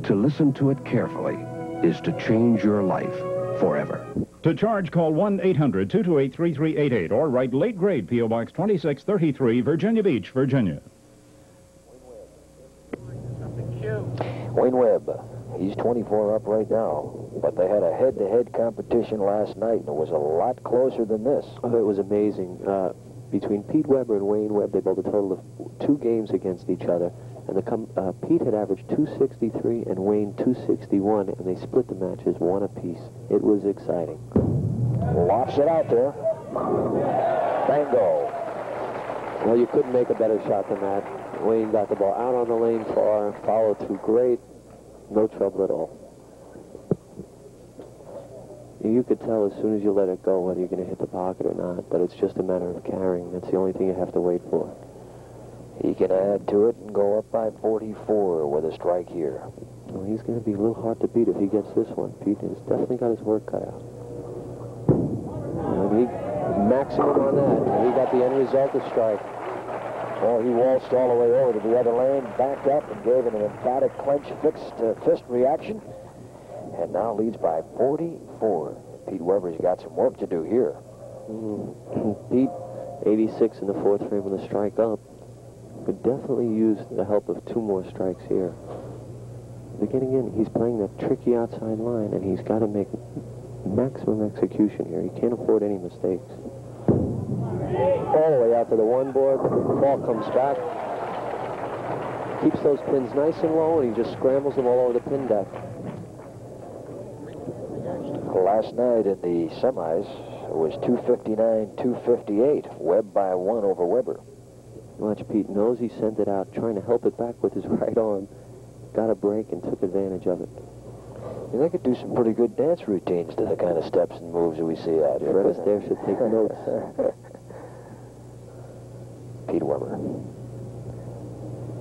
To listen to it carefully is to change your life forever. To charge, call 1-800-228-3388 or write Late Grade, P.O. Box 2633, Virginia Beach, Virginia. Wayne Webb, he's 24 up right now, but they had a head-to-head competition last night, and it was a lot closer than this. Oh, it was amazing. Between Pete Weber and Wayne Webb, they bowled a total of 2 games against each other. And Pete had averaged 263 and Wayne 261, and they split the matches 1 apiece. It was exciting. Lofts it out there. Bango. Well, you couldn't make a better shot than that. Wayne got the ball out on the lane far, followed through great. No trouble at all. You could tell as soon as you let it go whether you're going to hit the pocket or not, but it's just a matter of carrying. That's the only thing you have to wait for. He can add to it and go up by 44 with a strike here. Well, he's going to be a little hard to beat if he gets this one. Pete has definitely got his work cut out. And he maximum on that. And he got the end result of strike. Well, he waltzed all the way over to the other lane, backed up, and gave it an emphatic clench fist reaction. And now leads by 44. Pete Weber's got some work to do here. Pete, 86 in the 4th frame with a strike up. Could definitely use the help of 2 more strikes here. Beginning in, he's playing that tricky outside line, and he's got to make maximum execution here. He can't afford any mistakes. All the way out to the 1 board. Ball comes back. Keeps those pins nice and low, and he just scrambles them all over the pin deck. Last night in the semis, it was 259-258. Webb by 1 over Weber. Watch, Pete knows he sent it out, trying to help it back with his right arm. Got a break and took advantage of it. And they could do some pretty good dance routines to the kind of steps and moves that we see out here. Fred Astaire should take notes. Pete Weber.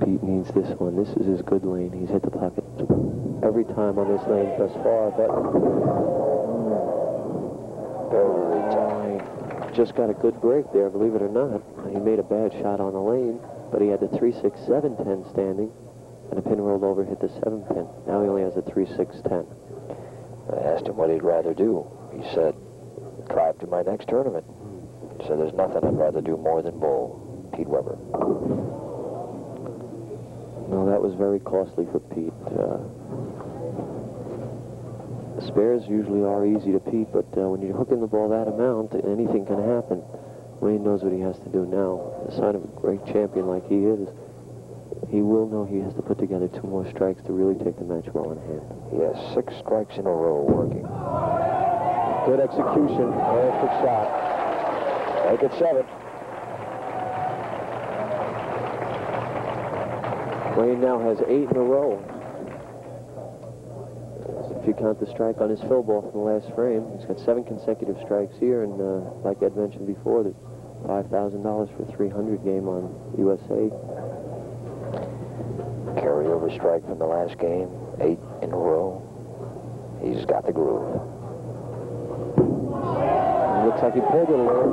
Pete needs this one. This is his good lane. He's hit the pocket every time on this lane thus far, but very tight. Just got a good break there, believe it or not. He made a bad shot on the lane, but he had the 3-6-7-10 standing, and a pin rolled over, hit the 7 pin. Now he only has a 3-6-10. I asked him what he'd rather do. He said, drive to my next tournament. He said, there's nothing I'd rather do more than bowl. Pete Weber. No, that was very costly for Pete. Spares usually are easy to Pete, but when you're hooking the ball that amount, anything can happen. Wayne knows what he has to do now. The sign of a great champion like he is, he will know he has to put together 2 more strikes to really take the match well in hand. He has 6 strikes in a row working. Good execution, perfect shot. Make it 7. Wayne now has 8 in a row. If you count the strike on his fill ball from the last frame, he's got 7 consecutive strikes here, and like Ed mentioned before, the $5,000 for 300 game on USA. Carryover strike from the last game, 8 in a row. He's got the groove. Looks like he pulled it a little.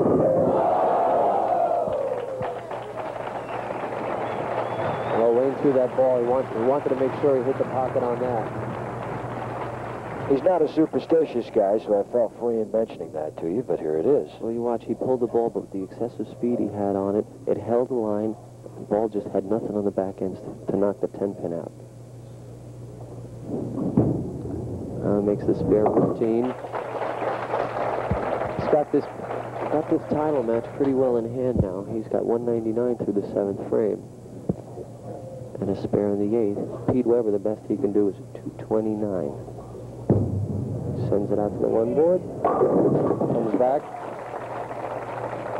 Well, Wayne threw that ball. He wanted to make sure he hit the pocket on that. He's not a superstitious guy, so I felt free in mentioning that to you, but here it is. Well, you watch, he pulled the ball, but with the excessive speed he had on it, it held the line. The ball just had nothing on the back end to knock the 10-pin out. Makes the spare routine. He's got this title match pretty well in hand now. He's got 199 through the 7th frame. And a spare in the 8th. Pete Weber, the best he can do is 229. Sends it out to the 1 board. Comes back.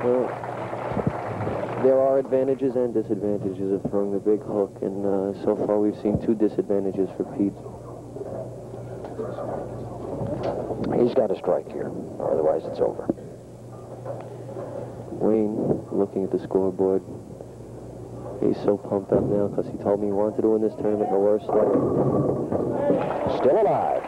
Well, there are advantages and disadvantages of throwing the big hook, and so far we've seen 2 disadvantages for Pete. He's got a strike here, otherwise it's over. Wayne, looking at the scoreboard, he's so pumped up now because he told me he wanted to win this tournament in the worst way. Still alive.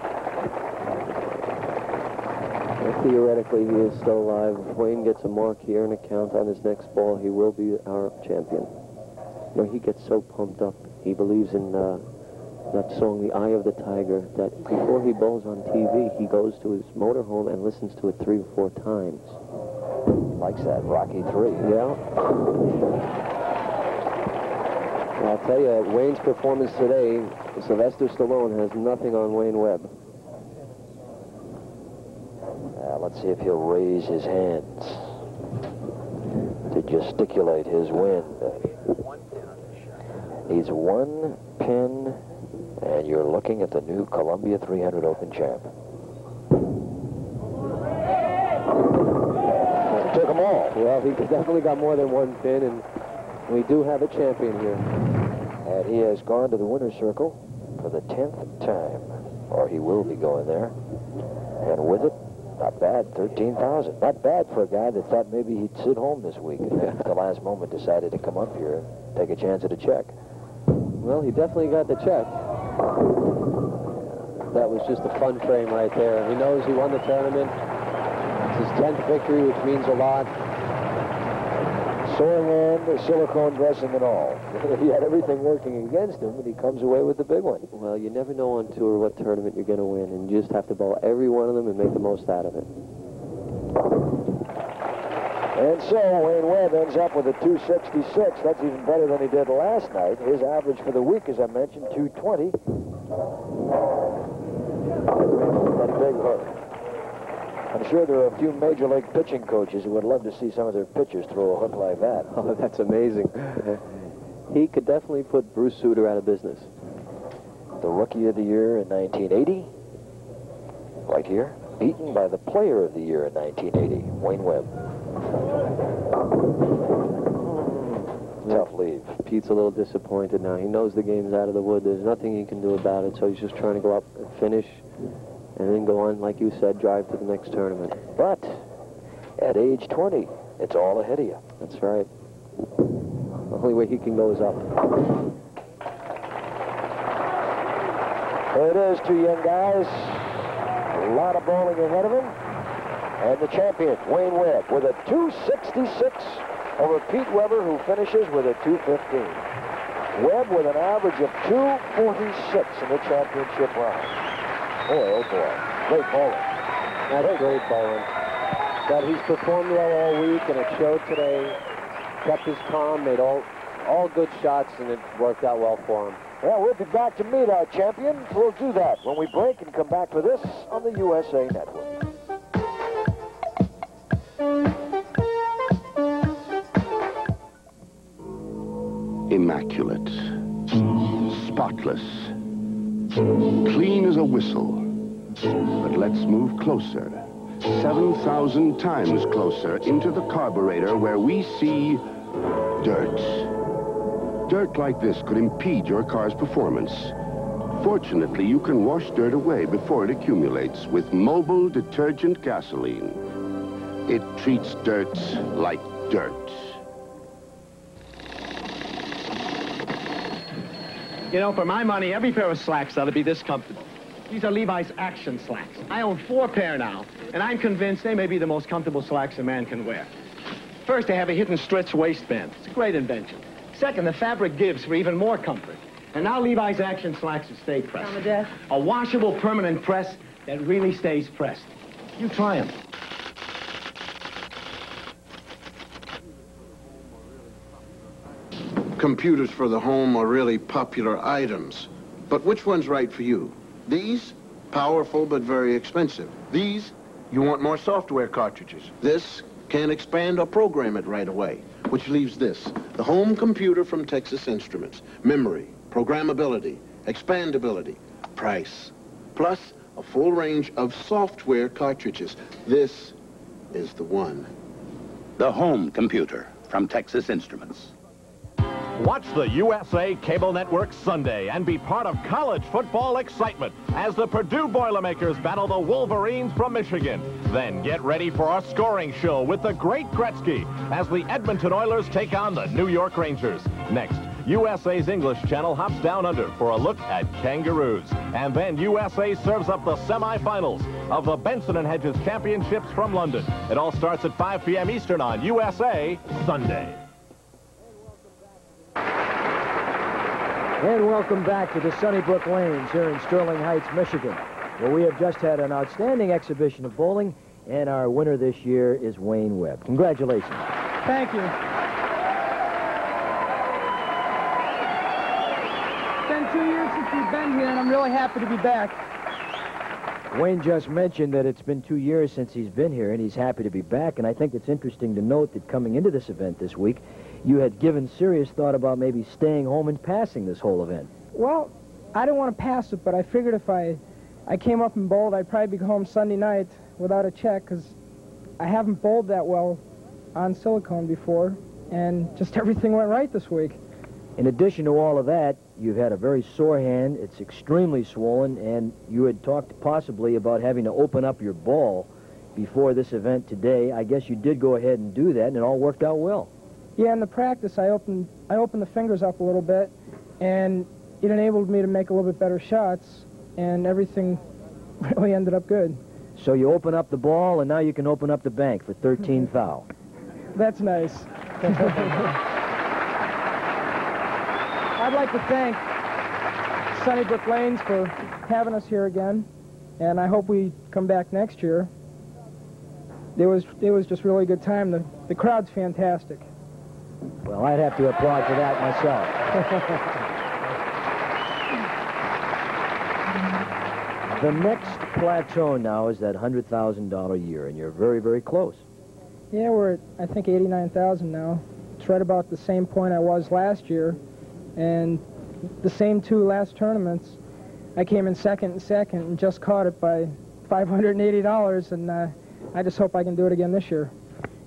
Well, theoretically, he is still alive. If Wayne gets a mark here and a count on his next ball, he will be our champion. You know, he gets so pumped up. He believes in that song, The Eye of the Tiger, that before he bowls on TV, he goes to his motorhome and listens to it 3 or 4 times. Likes that Rocky 3. Yeah. Well, I'll tell you, Wayne's performance today, Sylvester Stallone has nothing on Wayne Webb. Let's see if he'll raise his hands to gesticulate his win. Needs 1 pin, and you're looking at the new Columbia 300 Open champ. Took them all. Well, he definitely got more than 1 pin, and we do have a champion here. And he has gone to the winner's circle for the 10th time, or he will be going there. And with it, not bad, 13,000. Not bad for a guy that thought maybe he'd sit home this week, and then at the last moment decided to come up here and take a chance at a check. Well, he definitely got the check. That was just a fun frame right there. He knows he won the tournament. It's his 10th victory, which means a lot. Sore hand, silicone dressing and all. He had everything working against him, and he comes away with the big one. Well, you never know on tour what tournament you're going to win, and you just have to bowl every one of them and make the most out of it. And so Wayne Webb ends up with a 266. That's even better than he did last night. His average for the week, as I mentioned, 220. That big hook. I'm sure there are a few major league pitching coaches who would love to see some of their pitchers throw a hook like that. Oh, that's amazing. He could definitely put Bruce Sutter out of business. The Rookie of the Year in 1980, right here, beaten by the Player of the Year in 1980, Wayne Webb. Tough leave. Pete's a little disappointed now. He knows the game's out of the wood. There's nothing he can do about it, so he's just trying to go up and finish, and then go on, like you said, drive to the next tournament. But at age 20, it's all ahead of you. That's right. The only way he can go is up. There it is, 2 young guys. A lot of bowling ahead of him. And the champion, Wayne Webb, with a 266 over Pete Weber, who finishes with a 215. Webb with an average of 246 in the championship round. Boy, oh boy. Great bowling. That's great bowling. But he's performed well all week, and it showed today. Kept his calm, made all good shots, and it worked out well for him. Well, we'll be back to meet our champion. We'll do that when we break and come back for this on the USA Network. Immaculate, spotless, clean as a whistle. But let's move closer, 7,000 times closer into the carburetor where we see dirt. Dirt like this could impede your car's performance. Fortunately, you can wash dirt away before it accumulates with mobile detergent gasoline. It treats dirt like dirt. You know, for my money, every pair of slacks ought to be this comfortable. These are Levi's Action slacks. I own 4 pair now, and I'm convinced they may be the most comfortable slacks a man can wear. First, they have a hidden stretch waistband. It's a great invention. Second, the fabric gives for even more comfort. And now Levi's Action slacks are stay pressed. On the desk. A washable permanent press that really stays pressed. You try them. Computers for the home are really popular items. But which one's right for you? These? Powerful but very expensive. These? You want more software cartridges. This? Can't expand or program it right away. Which leaves this, the home computer from Texas Instruments. Memory, programmability, expandability, price. Plus, a full range of software cartridges. This is the one. The home computer from Texas Instruments. Watch the USA Cable Network Sunday and be part of college football excitement as the Purdue Boilermakers battle the Wolverines from Michigan. Then get ready for our scoring show with the great Gretzky as the Edmonton Oilers take on the New York Rangers. Next, USA's English channel hops down under for a look at kangaroos. And then USA serves up the semifinals of the Benson & Hedges Championships from London. It all starts at 5 p.m. Eastern on USA Sunday. And welcome back to the Sunnybrook Lanes here in Sterling Heights, Michigan, where we have just had an outstanding exhibition of bowling, and our winner this year is Wayne Webb. Congratulations. Thank you. It's been 2 years since we've been here, and I'm really happy to be back. Wayne just mentioned that it's been 2 years since he's been here, and he's happy to be back, and I think it's interesting to note that coming into this event this week, you had given serious thought about maybe staying home and passing this whole event. Well, I didn't want to pass it, but I figured if I came up and bowled, I'd probably be home Sunday night without a check, because I haven't bowled that well on silicone before, and just everything went right this week. In addition to all of that, you've had a very sore hand. It's extremely swollen, and you had talked possibly about having to open up your ball before this event today. I guess you did go ahead and do that, and it all worked out well. Yeah, in the practice, I opened the fingers up a little bit, and it enabled me to make a little bit better shots, and everything really ended up good. So you open up the ball, and now you can open up the bank for 13 thou. That's nice. I'd like to thank Sunnybrook Lanes for having us here again, and I hope we come back next year. It was just really a good time. The crowd's fantastic. Well, I'd have to applaud for that myself. The next plateau now is that $100,000 a year, and you're very, very close. Yeah, we're at, I think, 89,000 now. It's right about the same point I was last year, and the same 2 last tournaments. I came in second and just caught it by $580, and I just hope I can do it again this year.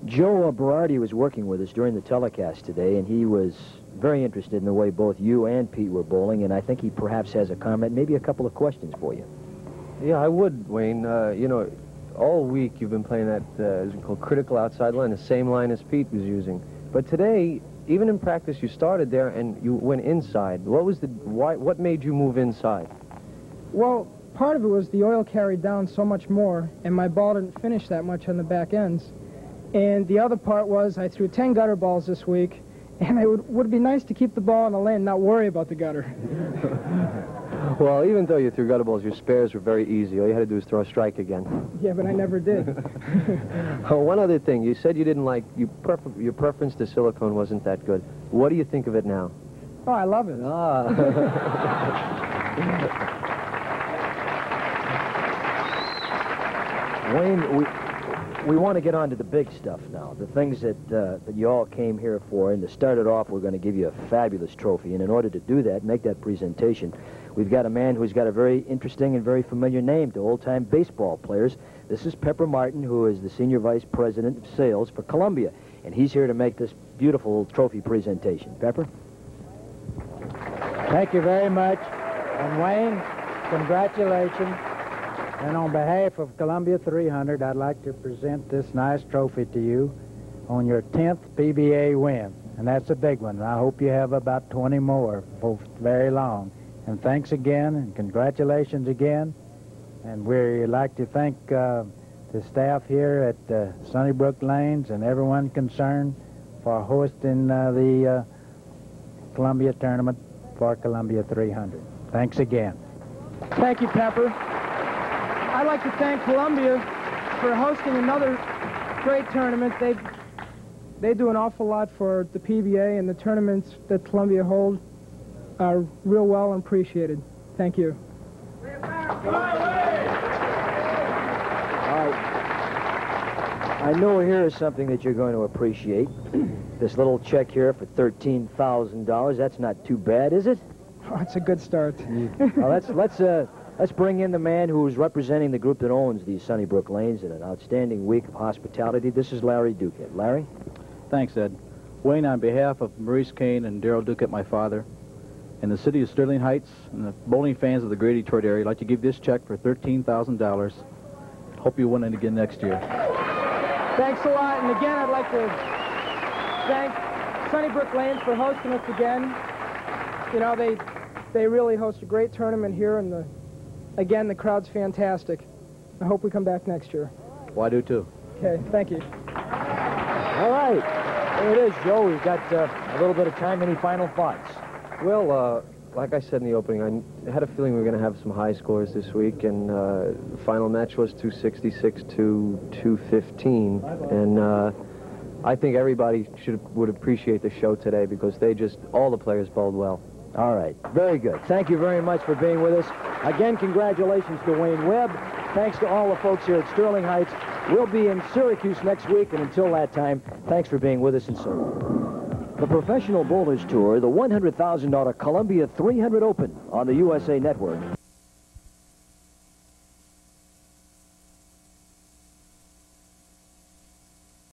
Joe Berardi was working with us during the telecast today, and he was very interested in the way both you and Pete were bowling, and I think he perhaps has a comment, maybe a couple of questions for you. Yeah, I would, Wayne. You know, all week you've been playing that, is it called critical outside line, the same line as Pete was using. But today, even in practice, you started there and you went inside. What made you move inside? Well, part of it was the oil carried down so much more, and my ball didn't finish that much on the back ends. And the other part was I threw 10 gutter balls this week, and it would be nice to keep the ball in the lane and not worry about the gutter. Well, even though you threw gutter balls, your spares were very easy. All you had to do was throw a strike again. Yeah, but I never did. Oh, one other thing. You said you didn't like, your preference to silicone wasn't that good. What do you think of it now? Oh, I love it. Ah. Wayne, we want to get on to the big stuff now, the things that you all came here for, and to start it off, we're going to give you a fabulous trophy, and in order to do that, make that presentation, we've got a man who's got a very interesting and very familiar name to old-time baseball players. This is Pepper Martin, who is the Senior Vice President of Sales for Columbia, and he's here to make this beautiful trophy presentation. Pepper? Thank you very much, and Wayne, congratulations. And on behalf of Columbia 300, I'd like to present this nice trophy to you. on your 10th PBA win, and that's a big one. I hope you have about 20 more before very long. And thanks again, and congratulations again. And we'd like to thank the staff here at Sunnybrook Lanes and everyone concerned for hosting the Columbia tournament for Columbia 300. Thanks again. Thank you, Pepper. I'd like to thank Columbia for hosting another great tournament. They do an awful lot for the PBA, and the tournaments that Columbia holds are real well appreciated. Thank you. I know here is something that you're going to appreciate. This little check here for $13,000. That's not too bad, is it? Oh, it's a good start. Well, let's bring in the man who's representing the group that owns these Sunnybrook Lanes in an outstanding week of hospitality. This is Larry Duquette. Larry? Thanks, Ed. Wayne, on behalf of Maurice Kane and Darrell Duquette, my father, and the city of Sterling Heights and the bowling fans of the Greater Detroit area, I'd like to give this check for $13,000. Hope you win it again next year. Thanks a lot. And again, I'd like to thank Sunnybrook Lanes for hosting us again. You know, they really host a great tournament here, and again, the crowd's fantastic. I hope we come back next year. Well, I do too. Okay, thank you. All right. There it is, Joe. We've got a little bit of time. Any final thoughts? Well, like I said in the opening, I had a feeling we were going to have some high scores this week, and the final match was 266 to 215, and I think everybody would appreciate the show today because all the players bowled well. All right. Very good. Thank you very much for being with us. Again, congratulations to Wayne Webb. Thanks to all the folks here at Sterling Heights. We'll be in Syracuse next week, and until that time, thanks for being with us, and so on. The Professional Bowlers Tour, the $100,000 Columbia 300 Open on the USA Network,